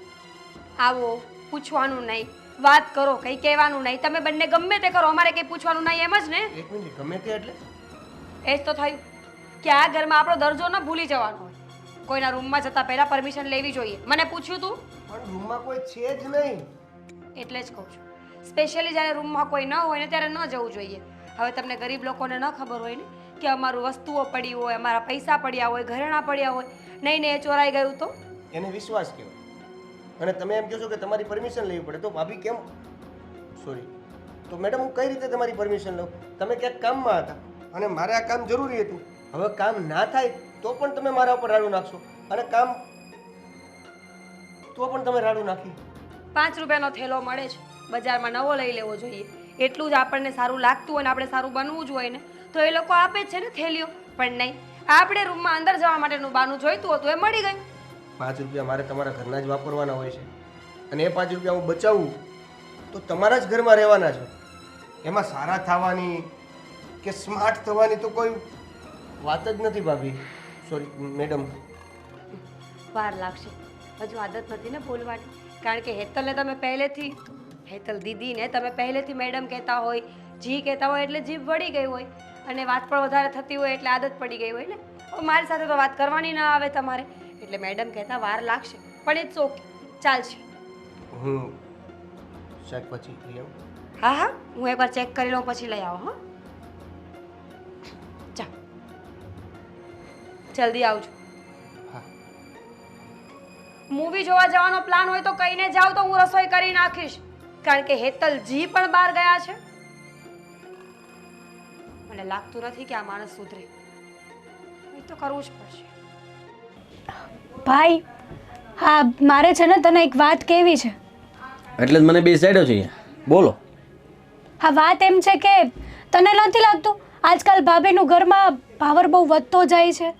આવો, પૂછવાનું નહીં, વાત કરો, કંઈ કહેવાનું નહીં. તમે બંને ગમે તે કરો, અમારે કંઈ પૂછવાનું નહીં, એમ જ ને? એક મિનિટ, ગમે તે એટલે? એ જ તો થયું કે આ ઘરમાં આપણો દરજ્જો ન ભૂલી જવાનો હોય. કોઈના રૂમમાં જતા પહેલાં પરમિશન લેવી જોઈએ. મને પૂછ્યું તું? પણ રૂમમાં કોઈ છે જ નહીં. એટલે જ કહું છું, સ્પેશિયલી જ્યારે રૂમમાં કોઈ ન હોય ને ત્યારે ન જવું જોઈએ. હવે તમને ગરીબ લોકોને ન ખબર હોય ને કે અમારું વસ્તુઓ પડી હોય, અમારા પૈસા પડ્યા હોય, ઘરેણાં પડ્યા હોય, નહીં ને એ ચોરાઈ ગયું તો એને વિશ્વાસ કહેવાય. અને તમે એમ કહો છો કે તમારી પરમિશન લેવી પડે, તો ભાભી કેમ? સોરી, તો મેડમ હું કઈ રીતે તમારી પરમિશન લઉં? તમે ક્યાંક કામમાં હતા અને મારે આ કામ જરૂરી હતું. હવે કામ ના થાય તો પણ તમે મારા ઉપર રાડું નાખશો, અને કામ તો પણ તમે રાડું નાખી. 5 રૂપિયાનો થેલો મળે છે, બજારમાં નવો લઈ લેવો જોઈએ. એટલું જ આપણને સારું લાગતું હોય ને આપણે સારું બનવું જ હોય ને તો એ લોકો આપે જ છે ને થેલીઓ. પણ નહીં, આપણે રૂમમાં અંદર જવા માટેનું બાનું જોઈતું હતું, એ મળી ગયું. 5 રૂપિયા મારે તમારા ઘરના જ વાપરવાના હોય છે, અને એ 5 રૂપિયા હું બચાવું તો તમારા જ ઘરમાં રહેવાના છે. એમાં સારા થવાની કે સ્માર્ટ થવાની તો કોઈ વાત જ નથી ભાભી. Sorry madam. વાર લાગશે, હજુ આદત નથી ને બોલવાની. કારણ કે હેતલને તમે પહેલેથી, હેતલ દીદીને તમે પહેલેથી મેડમ કહેતા હોય, જી કહેતા હોય એટલે જીભ વળી ગઈ હોય, અને વાત પણ વધારે થતી હોય એટલે આદત પડી ગઈ હોય ને. હવે મારી સાથે તો વાત કરવાની ના આવે તમારે, એટલે મેડમ કહેતા વાર લાગશે, પણ ઇટ્સ ઓકે, ચાલશે. હું શાકભાજી લઈ આવું? હા હા, હું એકવાર ચેક કરી લઉં પછી લઈ આવો. હા ચાલ, જલ્દી આવજો. હા. મૂવી જોવા જવાનો પ્લાન હોય તો કહીને જાઓ તો હું રસોઈ કરી નાખીશ. કારણ કે હેતલજી પણ બહાર ગયા છે. મને લાગતું નથી કે આ માણસ સુધરે. એ તો કરવું જ પડશે. ભાઈ, હા મારે છે ને તને એક વાત કહેવી છે. એટલે જ મને બેસાડ્યો છે અહીંયા. બોલો. હા, વાત એમ છે કે તને નથી લાગતું આજકાલ ભાભીનું ઘરમાં પાવર બહુ વધતો જાય છે?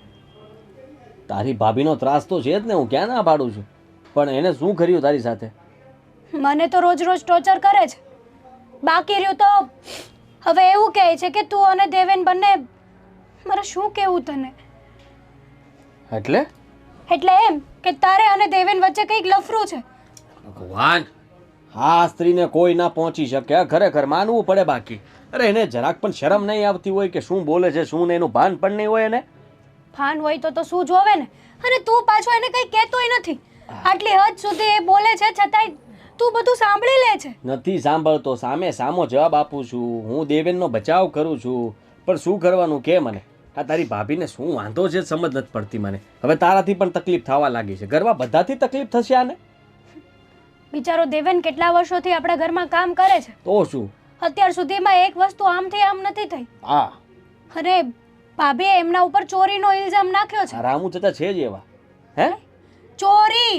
તારી ભાભીનો ત્રાસ તો છે જ ને, હું ક્યાં ના પાડું છું, પણ એને શું કર્યું તારી સાથે? મને તો રોજ રોજ ટોર્ચર કરે છે. બાકી રહ્યું તો હવે એવું કહે છે કે તું અને દેવેન બંને, મારે શું કહેવું તને? એટલે એમ કે તારે અને દેવેન વચ્ચે કંઈક લફરું છે. ભગવાન, હા સ્ત્રીને કોઈ ના પહોંચી શકે આ ખરેખર માનવું પડે બાકી અરે એને જરાક પણ શરમ નહીં આવતી હોય કે શું બોલે છે શું ને એનું ભાન પણ નહીં હોય એને ભાન હોય તો શું જોવે ને. અને તું પાછો એને કંઈ કહેતોય નથી. આટલી હદ સુધી એ બોલે છે છતાંય તું બધું સાંભળી લે છે. નથી સાંભળતો સામે સામો જવાબ આપું છું હું દેવેનનો બચાવ કરું છું પણ શું કરવાનું કે મને આ તારી ભાભીને શું વાંધો છે સમજ નથી પડતી મને હવે તારાથી પણ તકલીફ થવા લાગી છે ઘરમાં બધાથી તકલીફ થશે આને બિચારો દેવેન કેટલા વર્ષોથી આપણા ઘરમાં કામ કરે છે. તો શું અત્યાર સુધીમાં એક વસ્તુ આમથી આમ નથી થઈ. હા અને ભાભીએ એમના ઉપર ચોરીનો ઇલ્ઝામ નાખ્યો છે. આ રામુ ચાચા છે જ એવા હે ચોરી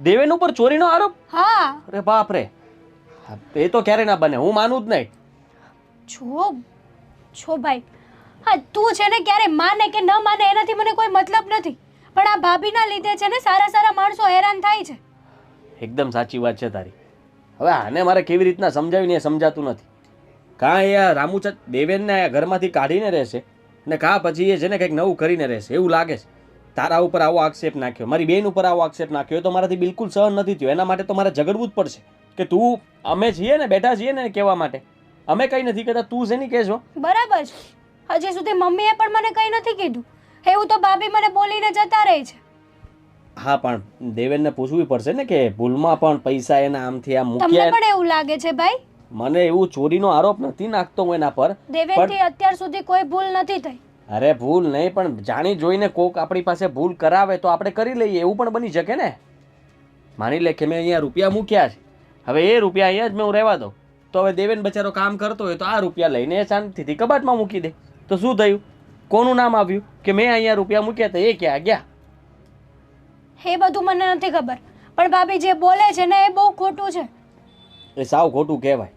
દેવેન ઉપર ચોરીનો આરોપ હા. અરે બાપ રે એ તો ક્યારે ના બને હું માનું જ નહીં છો ભાઈ હા તું છે ને ક્યારે માને કે ન માને એનાથી મને કોઈ મતલબ નથી પણ આ ભાભીના લીધે છે ને સારા સારા માણસો હેરાન થાય છે. એકદમ સાચી વાત છે તારી હવે આને મારે કેવી રીતના સમજાવીને એ સમજાતું નથી કાં એ આ રામુચા દેવેનને આ ઘરમાંથી કાઢીને રહેશે ને કાં પછી એ છે ને કંઈક નવું કરીને રહેશે એવું લાગે છે તારા ઉપર આવો આક્ષેપ નાખ્યો મારી બેન ઉપર આવો આક્ષેપ નાખ્યો તો મારાથી બિલકુલ સહન નથી થયો એના માટે તો મારે ઝઘડવું જ પડશે કે તું અમે છીએ ને બેઠા છીએ ને કહેવા માટે અમે કંઈ નથી કહેતા તું શેની કહેશો બરાબર છે. હજી સુધી મમ્મીએ પણ મને કંઈ નથી કીધું એવું તો ભાભી મને બોલીને જતા રહે છે. હા પણ દેવેનને પૂછવું પડશે ને કે ભૂલમાં પણ પૈસા એના આમથી આમ તમને મૂક્યા પણ એવું લાગે છે ભાઈ? મને એવું ચોરીનો આરોપ નથી નાખતો હું એના પર દેવેનથી અત્યાર સુધી કોઈ ભૂલ નથી થઈ. અરે ભૂલ નહીં પણ જાણી જોઈને કોક આપણી પાસે ભૂલ કરાવે તો આપણે કરી લઈએ એવું પણ બની શકે ને માની લે કે મેં અહીંયા રૂપિયા મૂક્યા છે હવે એ રૂપિયા અહીંયા જ મેં હું રહેવા દઉં તો હવે દેવેન બચારો કામ કરતો હોય તો આ રૂપિયા લઈને એ શાંતિથી કબાટમાં મૂકી દે તો શું થયું કોનું નામ આવ્યું કે મેં અહીંયા રૂપિયા મૂક્યા તો એ ક્યાં ગયા એ બધું મને નથી ખબર પણ ભાભી જે બોલે છે ને એ બહુ ખોટું છે. એ સાવ ખોટું કહેવાય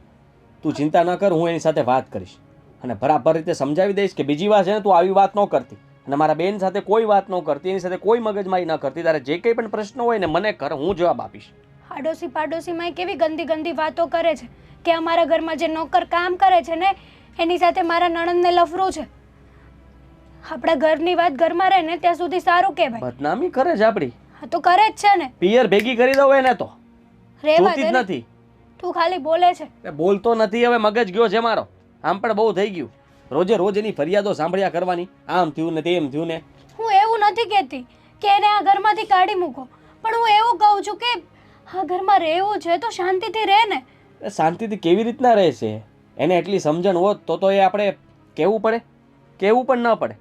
તું ચિંતા ન કર હું એની સાથે વાત કરીશ અને બરાબર રીતે સમજાવી દઈશ કે બીજી વાર છે ને તું આવી વાત ન કરતી અને મારા બેન સાથે કોઈ વાત ન કરતી એની સાથે કોઈ મગજમારી ન કરતી તારે જે કંઈ પણ પ્રશ્ન હોય ને મને કર હું જવાબ આપીશ. આડોશી પાડોશીમાં કેવી ગંદી ગંદી વાતો કરે છે કે અમારા ઘરમાં જે નોકર કામ કરે છે ને એની સાથે મારા નણંદને લફરું છે. આપણા ઘરની વાત ઘરમાં રહે ને ત્યાં સુધી સારું કહેવાય. બદનામી કરે છે આપણી. હા તો કરે જ છે ને. પિયર ભેગી કરી દઉં એને તો રહેવા જોતી દે જ ને. નથી તું ખાલી બોલે છે. બોલતો નથી હવે મગજ ગયો છે મારો આમ પણ બહુ થઈ ગયું રોજે રોજ એની ફરિયાદો સાંભળ્યા કરવાની આમ થયું ને તેમ થયું ને હું એવું નથી કહેતી કે એને આ ઘરમાંથી કાઢી મૂકો પણ હું એવું કહું છું કે આ ઘરમાં રહેવું છે તો શાંતિથી રહે ને. એ શાંતિથી કેવી રીતના રહેશે એને એટલી સમજણ હોત તો એ આપણે કહેવું પડે કહેવું પણ ન પડે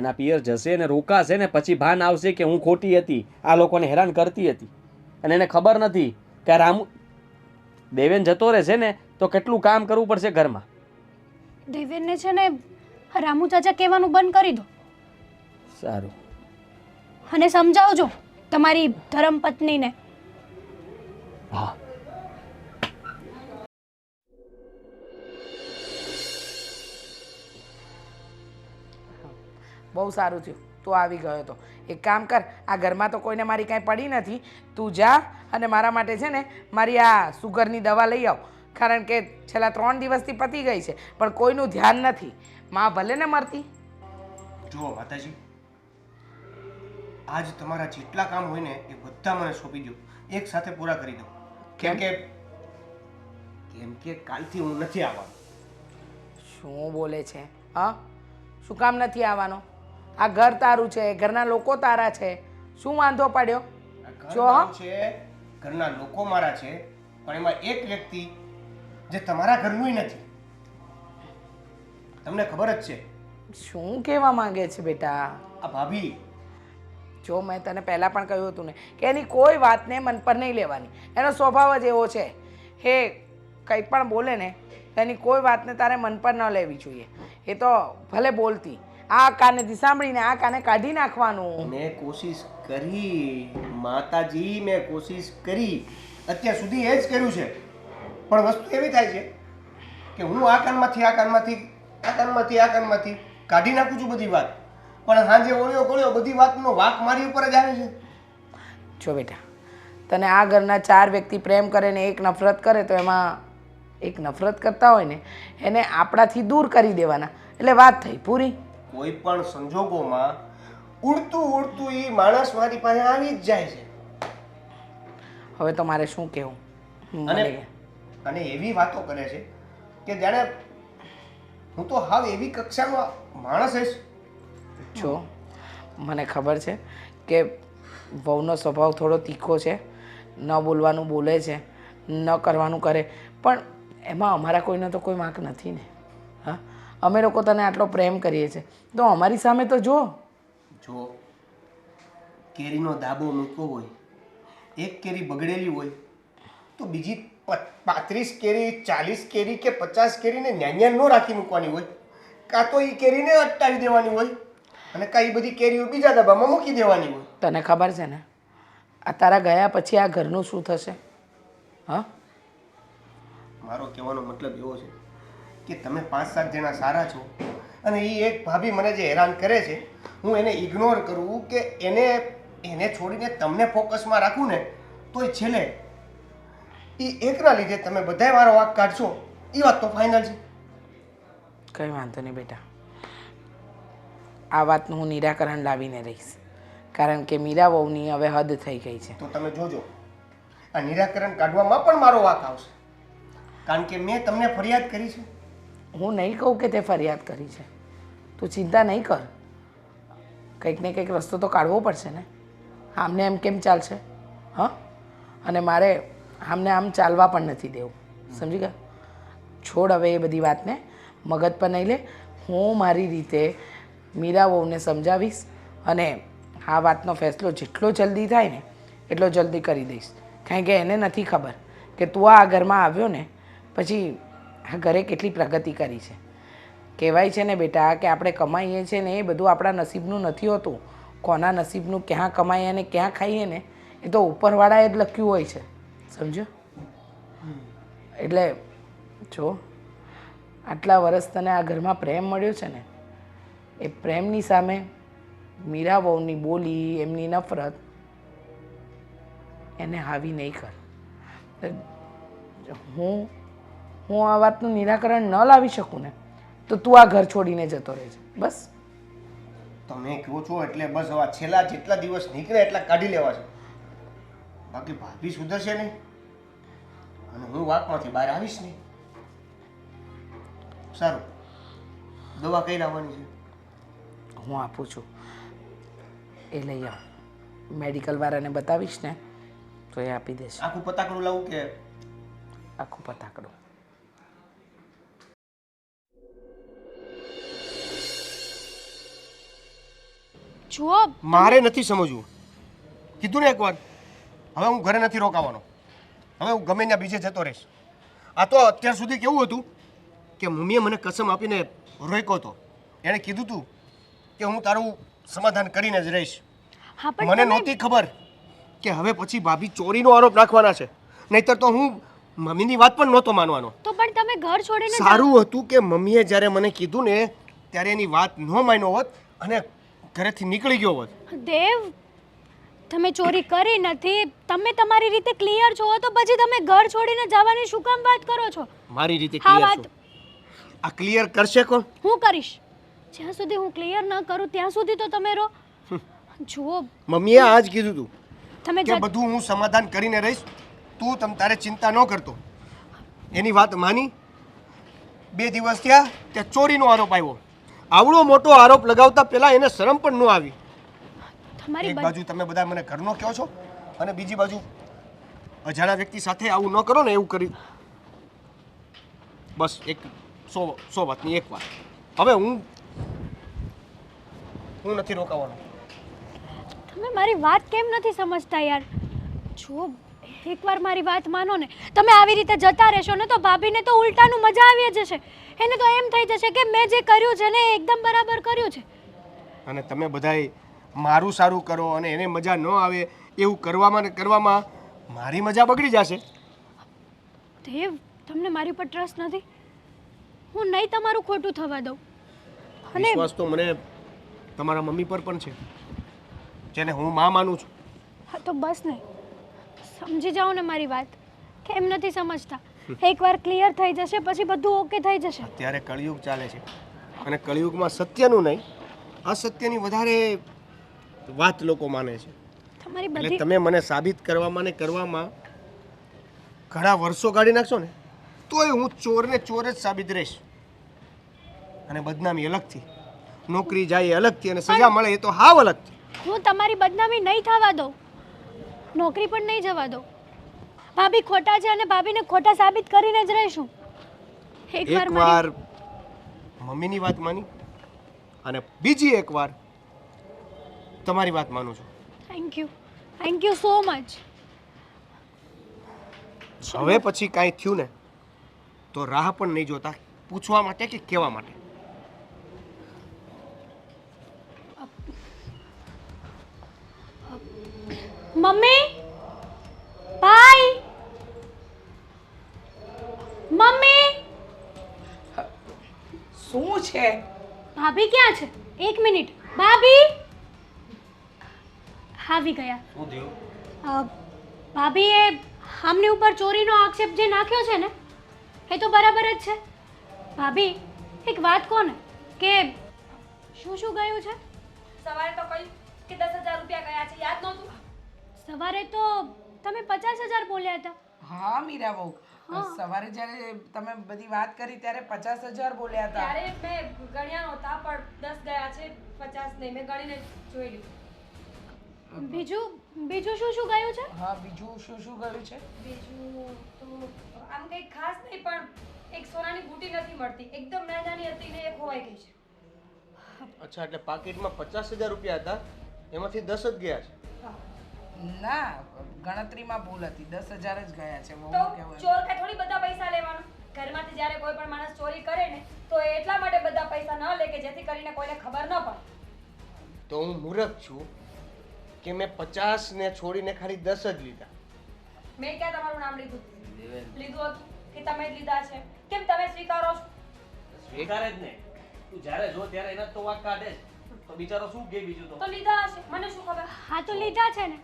એના પિયર જશે ને રોકાશે ને પછી ભાન આવશે કે હું ખોટી હતી આ લોકોને હેરાન કરતી હતી અને એને ખબર નથી કે રામુ દેવેન જતો રહેશે ને તો કેટલું કામ કરવું પડશે ઘરમાં. દેવેનને છે ને રામુ ચાચા કહેવાનું બંધ કરી દો સારું અને સમજાવજો તમારી ધર્મપત્નીને. હા બહુ સારું થયું તું આવી ગયો તો એક કામ કર આ ઘરમાં તો કોઈને મારી કાંઈ પડી નથી તું જા અને મારા માટે છે ને મારી આ સુગરની દવા લઈ આવ કારણ કે છેલ્લા 3 દિવસથી પતી ગઈ છે પણ કોઈનું ધ્યાન નથી માં ભલે ને મરતી. જુઓ માતાજી આજ તમારા જેટલા કામ હોય ને એ બધા મને સોંપી દો એક સાથે પૂરા કરી દો કેમ કે કાલથી હું નથી આવવાનો. શું બોલે છે હા શું કામ નથી આવવાનો? આ ઘર તારું છે ઘરના લોકો તારા છે શું વાંધો પડ્યો? જો છે ઘરના લોકો મારા છે પણ એમાં એક વ્યક્તિ જે તમારા ઘરનું નથી. તમને ખબર જ છે શું કહેવા માંગે છે બેટા? આ ભાભી જો મેં તને પહેલાં પણ કહ્યું હતું ને કે એની કોઈ વાતને મન પર નહીં લેવાની એનો સ્વભાવ જ એવો છે હે કંઈ પણ બોલે ને એની કોઈ વાતને તારે મન પર ન લેવી જોઈએ. એ તો ભલે બોલતી આ કાનેથી સાંભળીને આ કાને કાઢી નાખવાનું. મેં કોશિશ કરી માતાજી મેં કોશિશ કરી અત્યાર સુધી એ જ કર્યું છે પણ વસ્તુ એવી થાય છે કે હું આ કાનમાંથી આ કાનમાંથી આ કાનમાંથી આ કાનમાંથી કાઢી નાખું છું બધી વાત પણ સાંજે ઓળ્યો ગોળ્યો બધી વાતનો વાંક મારી ઉપર જ આવે છે. જો બેટા તને આ ઘરના 4 વ્યક્તિ પ્રેમ કરે ને એક નફરત કરે તો એમાં એક નફરત કરતા હોય ને એને આપણાથી દૂર કરી દેવાના એટલે વાત થઈ પૂરી. કોઈ પણ સંજોગોમાં ઉડતું ઉડતું એ માણસ મારી પાસે આવી જ જાય છે. હવે તો મારે શું કહેવું? અને અને એવી વાતો કરે છે કે જાણે હું તો હાવ એવી કક્ષાનો માણસ હશ. જો મને ખબર છે કે વહુનો સ્વભાવ થોડો તીખો છે, ન બોલવાનું બોલે છે, ન કરવાનું કરે, પણ એમાં અમારા કોઈનો તો કોઈ વાંક નથી ને. હા, અમે લોકો તને આટલો પ્રેમ કરીએ છીએ તો અમારી સામે તો જો. જો કેરીનો દાબો મૂક્યો હોય, એક કેરી બગડેલી હોય તો બીજી 35 કેરી 40 કેરી કે 50 કેરીને ન્યાન્યા ન રાખી મૂકવાની હોય. કાં તો એ કેરીને અટકાવી દેવાની હોય અને કાં એ બધી કેરીઓ બીજા ડબ્બામાં મૂકી દેવાની હોય. તને ખબર છે ને આ તારા ગયા પછી આ ઘરનું શું થશે? હા, મારો કહેવાનો મતલબ એવો છે કે તમે 5-7 જણા સારા છો અને એ એક ભાભી મને જે હેરાન કરે છે, હું એને ઇગ્નોર કરું કે એને છોડીને તમને ફોકસમાં રાખું ને તોય છેલ્લે એ એકના લીધે તમે બધાય મારો વાંક કાઢશો. એ વાત તો ફાઇનલ છે. કંઈ વાંધો નહીં બેટા, આ વાતનું હું નિરાકરણ લાવીને રહીશ, કારણ કે મીરા વહુની હવે હદ થઈ ગઈ છે. તો તમે જોજો આ નિરાકરણ કાઢવામાં પણ મારો વાંક આવશે, કારણ કે મેં તમને ફરિયાદ કરી છે. હું નહીં કહું કે તે ફરિયાદ કરી છે, તું ચિંતા નહીં કર, કંઈક ને કંઈક રસ્તો તો કાઢવો પડશે ને. આમને એમ કેમ ચાલશે? હા, અને મારે આમને આમ ચાલવા પણ નથી દેવું, સમજી ગયા? છોડ હવે એ બધી વાતને મગજ પર નહીં લે. હું મારી રીતે મીરા વહુને સમજાવીશ અને આ વાતનો ફેસલો જેટલો જલ્દી થાય ને એટલો જલ્દી કરી દઈશ, કારણ કે એને નથી ખબર કે તું આ ઘરમાં આવ્યો ને પછી આ ઘરે કેટલી પ્રગતિ કરી છે. કહેવાય છે ને બેટા કે આપણે કમાઈએ છીએ ને એ બધું આપણા નસીબનું નથી હોતું. કોના નસીબનું ક્યાં કમાઈએ અને ક્યાં ખાઈએ ને એ તો ઉપરવાળાએ જ લખ્યું હોય છે, સમજો? એટલે જો આટલા વર્ષ તને આ ઘરમાં પ્રેમ મળ્યો છે ને, એ પ્રેમની સામે મીરા વહુની બોલી, એમની નફરત, એને હાવી નહીં કર. હું આ વાતનું નિરાકરણ ન લાવી શકું ને તો તું આ ઘર છોડીને જતો રહેજે, બસ. તમે કહો છો એટલે બસ હવે છેલ્લા જેટલા દિવસ નીકળે એટલા કાઢી લેવા છે, બાકી ભાભી સુધરશે નહીં અને હું વાંકમાંથી બહાર આવીશ નહીં. સારું, દવા કઈ લાવવાની છે? હું આપું છું, એ લઈ આવ. મેડિકલ વાળાને બતાવીશ ને તો એ આપી દેશે. આખું પતાકડું લાવું કે આખું પતાકડું? જુઓ, મારે નથી સમજવું. કીધું ને એકવાર, હવે હું ઘરે નથી રોકાવાનો. હવે હું ગમે ત્યાં બીજે જતો રહીશ. આ તો અત્યાર સુધી કેવું હતું કે મમ્મીએ મને કસમ આપીને રોક્યો હતો. એણે કીધું હતું કે હું તારું સમાધાન કરીને જ રહીશ. હા પણ મને તમે- નહોતી ખબર કે હવે પછી ભાભી ચોરીનો આરોપ નાખવાના છે. નહીંતર તો હું મમ્મીની વાત પણ નહોતો માનવાનો. તો પણ તમે ઘર છોડીને સારું હતું કે મમ્મીએ જ્યારે મને કીધું ને ત્યારે એની વાત ન માન્યો હોત અને ઘરેથી નીકળી ગયો હોત. દેવ, તમે ચોરી કરી નથી, તમે તમારી રીતે ક્લિયર છો તો પછી તમે ઘર છોડીને જવાની શું કામ વાત કરો છો? મારી રીતે હા, ક્લિયર વાત- છું. આ ક્લિયર કરશે કોણ? હું કરીશ. જ્યાં સુધી હું ક્લિયર ન કરું ત્યાં સુધી તો તમે રહો. જુઓ, મમ્મીએ આજ કીધું હતું તમે કે બધું હું સમાધાન કરીને રહીશ, તું તારે ચિંતા ન કરતો. એની વાત માની. 2 દિવસ થયા ત્યાં ચોરીનો આરોપ આવ્યો. આવડો મોટો આરોપ લગાવતા પહેલા એને શરમ પણ ન આવી. તમારી એક બાજુ તમે બધા મને ઘરનો કહો છો અને બીજી બાજુ અજાણા વ્યક્તિ સાથે આવું ન કરો ને એવું કરી. બસ એક 100 વાતની એક વાત. હવે હું નથી રોકાવાનો. તમે મારી વાત કેમ નથી સમજતા યાર? જો એકવાર મારી વાત માનો ને, તમે આવી રીતે જતા રહેશો ને તો ભાભીને તો ઉલટાનું મજા આવી જશે. એને તો એમ થઈ જશે કે મેં જે કર્યું છે ને એ એકદમ બરાબર કર્યું છે. અને તમે બધાય મારું સારું કરો અને એને મજા ન આવે એવું કરવામાં ને કરવામાં મારી મજા બગડી જશે. દેવ, તમને મારી પર ટ્રસ્ટ નથી? હું નહીં તમારું ખોટું થવા દઉં. અને વિશ્વાસ તો મને તમારા મમ્મી પર પણ છે, જેને હું માં માનું છું. હા તો બસ ને, સમજી જાઓ ને મારી વાત. કેમ નથી સમજતા? એકવાર ક્લિયર થઈ જશે પછી બધું ઓકે થઈ જશે. અત્યારે કળિયુગ ચાલે છે અને કળિયુગમાં સત્યનું નહીં અસત્યની વધારે વાત લોકો માને છે. તમારી એટલે બધી તમે મને સાબિત કરવામાં ને કરવામાં ઘણા વર્ષો કાઢી નાખશો ને તોય હું ચોરને ચોર જ સાબિત રહીશ. અને બદનામી અલગથી, નોકરી જાય એ અલગથી, અને સજા મળે એ તો હાવ અલગથી. હું તમારી બદનામી નહીં થવા દઉં, નોકરી પણ નહીં જવા દઉં. ભાભી ખોટા છે અને ભાભીને ખોટા સાબિત કરીને જ રહીશું. એકવાર મારી- એકવાર મમ્મીની વાત માની અને બીજી એકવાર તમારી વાત માનું છું. Thank you so much. હવે પછી કાંઈ થયું ને તો રાહ પણ નહીં જોતા પૂછવા માટે કે કહેવા માટે. મમ્મી, ભાઈ, મમ્મી, શું છે? ભાભી ક્યાં છે? એક મિનિટ, ભાભી. આવી ગયા. શું થયું? ભાભીએ આમની ઉપર ચોરીનો આક્ષેપ જે નાખ્યો છે ને એ તો બરાબર જ છે. ભાભી એક વાત કહો ને કે શું શું ગયું છે? સવારે તો કહ્યું કે 10,000 રૂપિયા ગયા છે, યાદ નહોતું? સવારે તો તમે 50,000 બોલ્યા હતા. હા મીરા બહુ સવારે જ્યારે તમે બધી વાત કરી ત્યારે 50,000 બોલ્યા હતા. ત્યારે મેં ગણ્યા નહોતા પણ 10 ગયા છે, 50 નહીં. મેં ગણીને જોઈ લીધું. બીજું શું શું ગયું છે? હા બીજું શું શું ગયું છે? બીજું તો આમ કંઈ ખાસ નહીં, પણ એક સોનાની બુટી નથી મળતી, એકદમ નાની હતી ને એ ખોવાઈ ગઈ છે. અચ્છા, એટલે પાકીટમાં 50,000 રૂપિયા હતા, એમાંથી 10 જ ગયા છે. ના, ગણતરીમાં ભૂલ હતી. 10,000 જ ગયા છે. તો ચોર કે થોડી બધા પૈસા લેવાનો? ઘરમાંથી જ્યારે કોઈ પણ માણસ ચોરી કરે ને તો એ એટલા માટે બધા પૈસા ન લે કે જેથી કરીને કોઈને ખબર ન પડે. તો હું મૂર્ખ છું કે મેં 50 ને છોડીને ખાલી 10 જ લીધા. મેં ક્યાં તમારું નામ લીધું હતું કે તમે જ લીધા છે? કેમ તમે સ્વીકારો છો? સ્વીકારે જ ને. તું જ્યારે જો ત્યારે એના જ તો વાંક કાઢે છે. તો બિચારો શું કે બીજું તો? તો લીધા હશે, મને શું ખબર? હા તો લીધા છે ને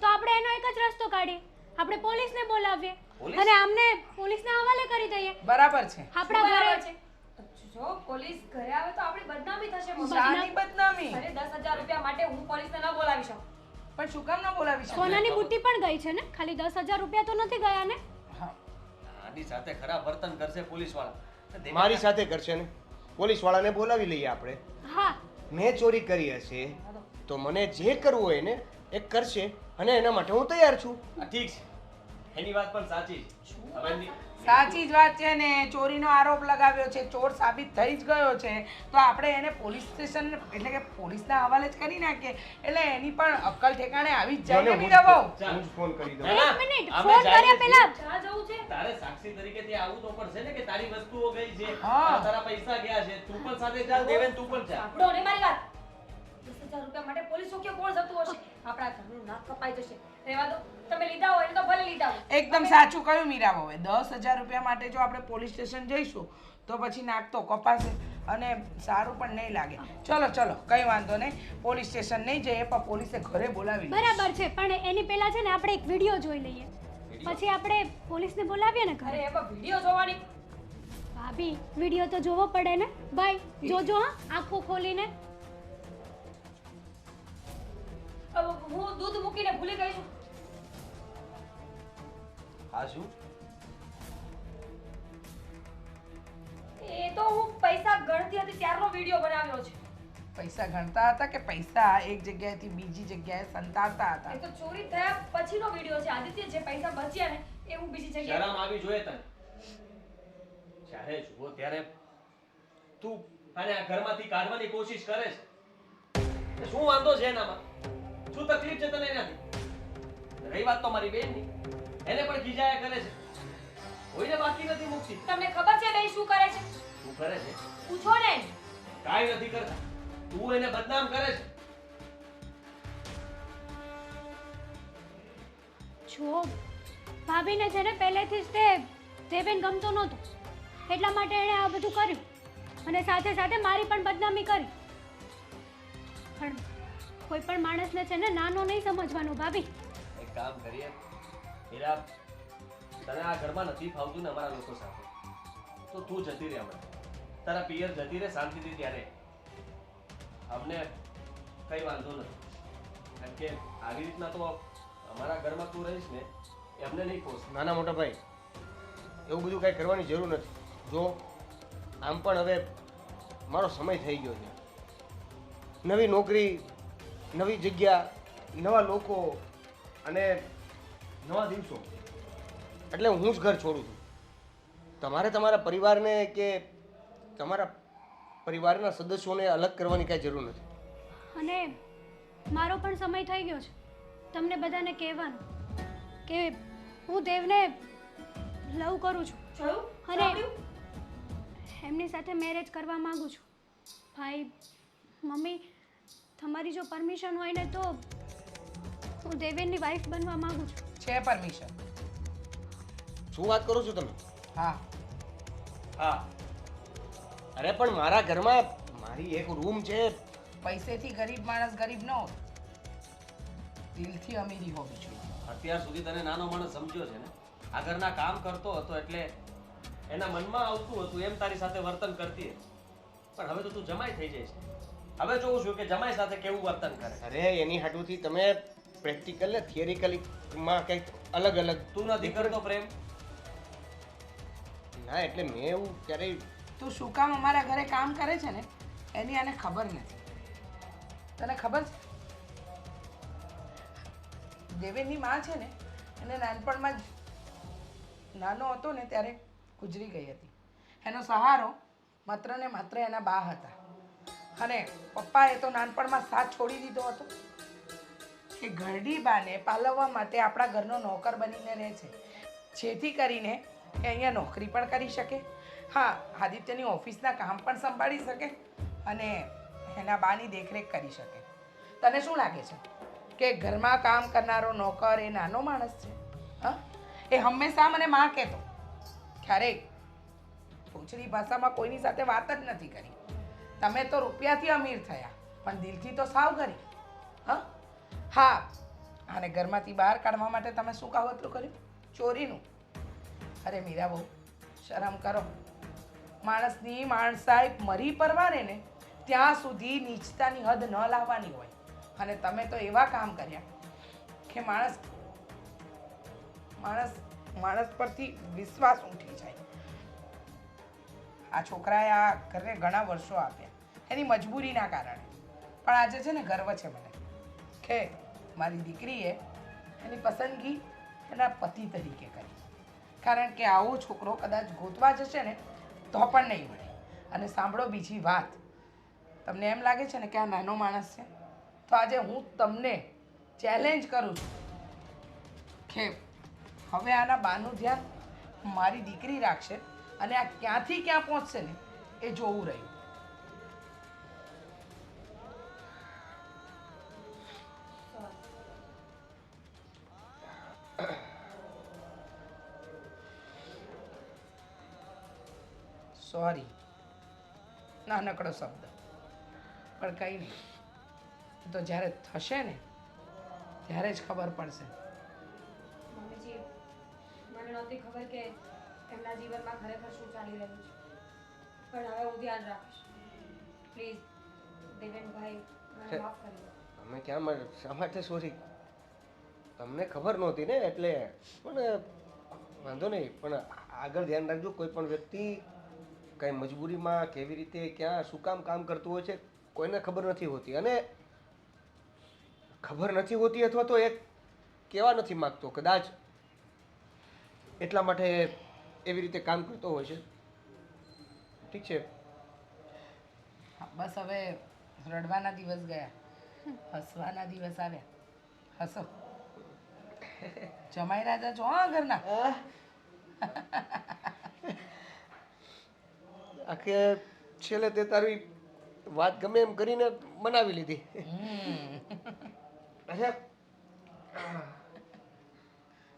તો આપણે એનો એક જ રસ્તો કાઢીએ, આપણે પોલીસને બોલાવીએ પોલીસ? અને આમને પોલીસના હવાલે કરી દઈએ. બરાબર છે. આપણા બરાબર ઘરે છે. જો પોલીસ ઘરે આવે તો આપણી બદનામી થશે. મોટી. શાની બદનામી? અરે 10,000 રૂપિયા માટે હું પોલીસને ન બોલાવી શકું. પણ શું કામ ન બોલાવી શકે? સોનાની બુટ્ટી પણ ગઈ છે ને, ખાલી 10,000 રૂપિયા તો નથી ગયા ને. હા આની સાથે ખરાબ વર્તન કરશે પોલીસ વાળા. મારી સાથે કરશે ને, પોલીસ વાળાને બોલાવી લઈએ આપણે. હા મેં ચોરી કરી હશે તો મને જે કરવું હોય ને એ કરશે, અને એના માટે હું તૈયાર છું. ઠીક છે, એની વાત પણ સાચી છે. હવે સાચી જ વાત છે ને. ચોરીનો આરોપ લગાવ્યો છે, ચોર સાબિત થઈ જ ગયો છે, તો આપણે એને પોલીસ સ્ટેશન એટલે કે પોલીસના હવાલે જ કરી નાખીએ એટલે એની પણ અક્કલ ઠેકાણે આવી જ જાય ને મીરા બહુ. હું જ ફોન કરી દઉં. ના, એક મિનિટ, આપણે ફોન કર્યા જઈએ પહેલા જ્યાં જવું છે તારે સાક્ષી તરીકે ત્યાં આવવું તો પડશે ને કે તારી વસ્તુઓ ગઈ છે, હા. તારા પૈસા ગયા છે. તું પણ સાથે ચાલ, દેવેન તું પણ ચાલ. સાંભળો ને મારી વાત. 10,000 રૂપિયા માટે પોલીસ ચોકીએ કોણ જતું હશે? આપણા ઘરનું નાક કપાઈ જશે. રહેવા દો, તમે લીધા હોય ને તો ભલે લીધા હોય. એકદમ સાચું કહ્યું મીરા બહુએ. 10,000 રૂપિયા માટે જો આપણે પોલીસ સ્ટેશન જઈશું તો પછી નાક તો કપાશે અને સારું પણ નહીં લાગે. ચલો ચલો કઈ વાંધો નહીં, પોલીસ સ્ટેશન નહીં જઈએ પણ પોલીસે ઘરે બોલાવી લઈશું. બરાબર છે, પણ એની પહેલા છે ને આપણે એક વિડીયો જોઈ લઈએ, પછી આપણે પોલીસને બોલાવીએ ને અરે ઘરે. એમાં વિડીયો જોવાની. ભાભી વિડીયો તો જોવો પડે ને. ભાઈ જોજો હા, આંખો ખોલીને. હવે હું દૂધ મૂકીને ભૂલી ગઈ છું. હા શું? એ તો હું પૈસા ગણતી હતી ત્યારનો વિડીયો બનાવ્યો છે. પૈસા ગણતા હતા કે પૈસા એક જગ્યાએથી બીજી જગ્યાએ સંતાડતા હતા? એ તો ચોરી થયા પછીનો વિડીયો છે. આદિત્ય જે પૈસા બચ્યા ને એ હું બીજી જગ્યાએ. શરમ આવી જોઈએ તને. જ્યારે જુઓ ત્યારે તું આને આ ઘરમાંથી કાઢવાની કોશિશ કરે છે. શું વાંધો છે એનામાં? શું તકલીફ છે તને એનાથી? રહી વાત તો મારી બેનની, એને પણ ખીજાયા કરે છે. કોઈને બાકી નથી મૂકતી. તમને ખબર છે બેન શું કરે છે? શું કરે છે? પૂછો ને. કાંઈ નથી કરતા. તું એને બદનામ કરે છે. જો ભાભીને છે ને પહેલેથી જ તે દેવેન ગમતો નહોતો, એટલા માટે એણે આ બધું કર્યું અને સાથે સાથે મારી પણ બદનામી કરી. પણ કોઈ પણ માણસને છે ને નાનો નહીં સમજવાનો ભાભી. એક કામ કરીએ હીરા, તને આ ઘરમાં નથી ફાવતું ને અમારા લોકો સાથે, તો તું જતી રહે હમણાં. તારા પિયર જતી રહે શાંતિથી. ત્યારે અમને કઈ વાંધો નથી, કારણ કે આવી રીતના તો અમારા ઘરમાં તું રહીશ ને એ અમને નહીં પોસ. નાના મોટા ભાઈ, એવું બધું કાંઈ કરવાની જરૂર નથી. જો આમ પણ હવે મારો સમય થઈ ગયો છે. નવી નોકરી, નવી જગ્યા, નવા લોકો અને નવા દિવસો, એટલે હું જ ઘર છોડું છું. તમારે તમારા પરિવારને કે તમારા પરિવારના સદસ્યોને અલગ કરવાની કાંઈ જરૂર નથી. અને મારો પણ સમય થઈ ગયો છે તમને બધાને કહેવાનું કે હું દેવને લવ કરું છું જોયું અને સાંભળ્યું? એમની સાથે મેરેજ કરવા માંગુ છું. ભાઈ મમ્મી તમારી જો પરમિશન હોય ને તો હું દેવેનની વાઈફ બનવા માંગુ છું. છે પરમિશન? શું વાત કરો છો તમે? હા. હા. અરે પણ મારા ઘરમાં મારી એક રૂમ છે. પૈસેથી ગરીબ માણસ ગરીબ ન હોય, દિલથી અમીરી હોવી જોઈએ. અત્યાર સુધી તને નાનો માણસ સમજ્યો છે ને, આ ઘરના કામ કરતો હતો એટલે એના મનમાં આવતું હતું એમ તારી સાથે વર્તન કરતી હતી. પણ હવે તો તું જમાઈ થઈ જઈશ. હવે જોઉં છું કે જમાઈ સાથે કેવું વર્તન કરે. અરે એની હાટુથી તમે પ્રેક્ટિકલ ને થિયરિકલી માં કંઈક અલગ અલગ. તું નથી કરતો પ્રેમ? ના એટલે મેં એવું ક્યારેય. તું શું કામ અમારા ઘરે કામ કરે છે ને એની આને ખબર નથી. તને ખબર છે દેવેનની માં છે ને એને નાનપણમાં જ નાનો હતો ને ત્યારે ગુજરી ગઈ હતી. એનો સહારો માત્ર ને માત્ર એના બા હતા અને પપ્પાએ તો નાનપણમાં સાથ છોડી દીધો હતો. એ ઘરડી બાને પાલવવા માટે આપણા ઘરનો નોકર બનીને રહે છે, જેથી કરીને એ અહીંયા નોકરી પણ કરી શકે, હા આદિત્યની ઓફિસના કામ પણ સંભાળી શકે અને એના બાની દેખરેખ કરી શકે. તને શું લાગે છે કે ઘરમાં કામ કરનારો નોકર એ નાનો માણસ છે? હા, એ હંમેશા મને માં કહેતો, ક્યારેય ઓછડી ભાષામાં કોઈની સાથે વાત જ નથી કરી. તમે તો રૂપિયાથી અમીર થયા પણ દિલથી તો સાવ ગરીબ. હા હા, અને ઘરમાંથી બહાર કાઢવા માટે તમે શું કાવતરું કર્યું? ચોરીનું. અરે મીરા બહુ શરમ કરો. માણસની માણસાઈ મરી પરવારે ને ત્યાં સુધી નીચતાની હદ ન લાવવાની હોય. અને તમે તો એવા કામ કર્યા કે માણસ પરથી વિશ્વાસ ઉઠી જાય. આ છોકરાએ આ ઘરને ઘણા વર્ષો આપ્યા એની મજબૂરીના કારણે, પણ આજે છે ને ગર્વ છે મને કે મારી દીકરીએ એની પસંદગી એના પતિ તરીકે કરી. કારણ કે આવો છોકરો કદાચ ગોતવા જશે ને તો પણ નહીં મળે. અને સાંભળો બીજી વાત, તમને એમ લાગે છે ને કે આ નાનો માણસ છે, તો આજે હું તમને ચેલેન્જ કરું છું કે હવે આના બાનું ધ્યાન મારી દીકરી રાખશે અને આ ક્યાંથી ક્યાં પહોંચશે ને એ જોવું રહ્યું. સોરી, નાનકડો શબ્દ, પણ કંઈ નહીં, તો જ્યારે થશે ને ત્યારે જ ખબર પડશે. મમ્મીજી, મને નહોતી ખબર કે એમના જીવનમાં ખરેખર શું ચાલી રહ્યું છે, પણ હવે હું ધ્યાન રાખીશ. પ્લીઝ દેવેનભાઈ, મને માફ કરી દો. અમે ક્યાં શા માટે સોરી? તમને ખબર નહોતી ને એટલે. પણ વાંધો નહીં, પણ આગળ ધ્યાન રાખજો. કોઈ પણ વ્યક્તિ કંઈ મજબૂરીમાં કેવી રીતે ક્યાં શું કામ કરતું હોય છે કોઈને ખબર નથી હોતી. અને ખબર નથી હોતી અથવા તો એક કહેવા નથી માગતો, કદાચ એટલા માટે એવી રીતે કામ કરતો હોય છે. ઠીક છે, હા, બસ હવે રડવાના દિવસ ગયા, હસવાના દિવસ આવ્યા. હસો, જમાઈ રાજા છો હા ઘરના. આખે છેલ્લે તે તારી વાત ગમે એમ કરીને બનાવી લીધી. અચ્છા,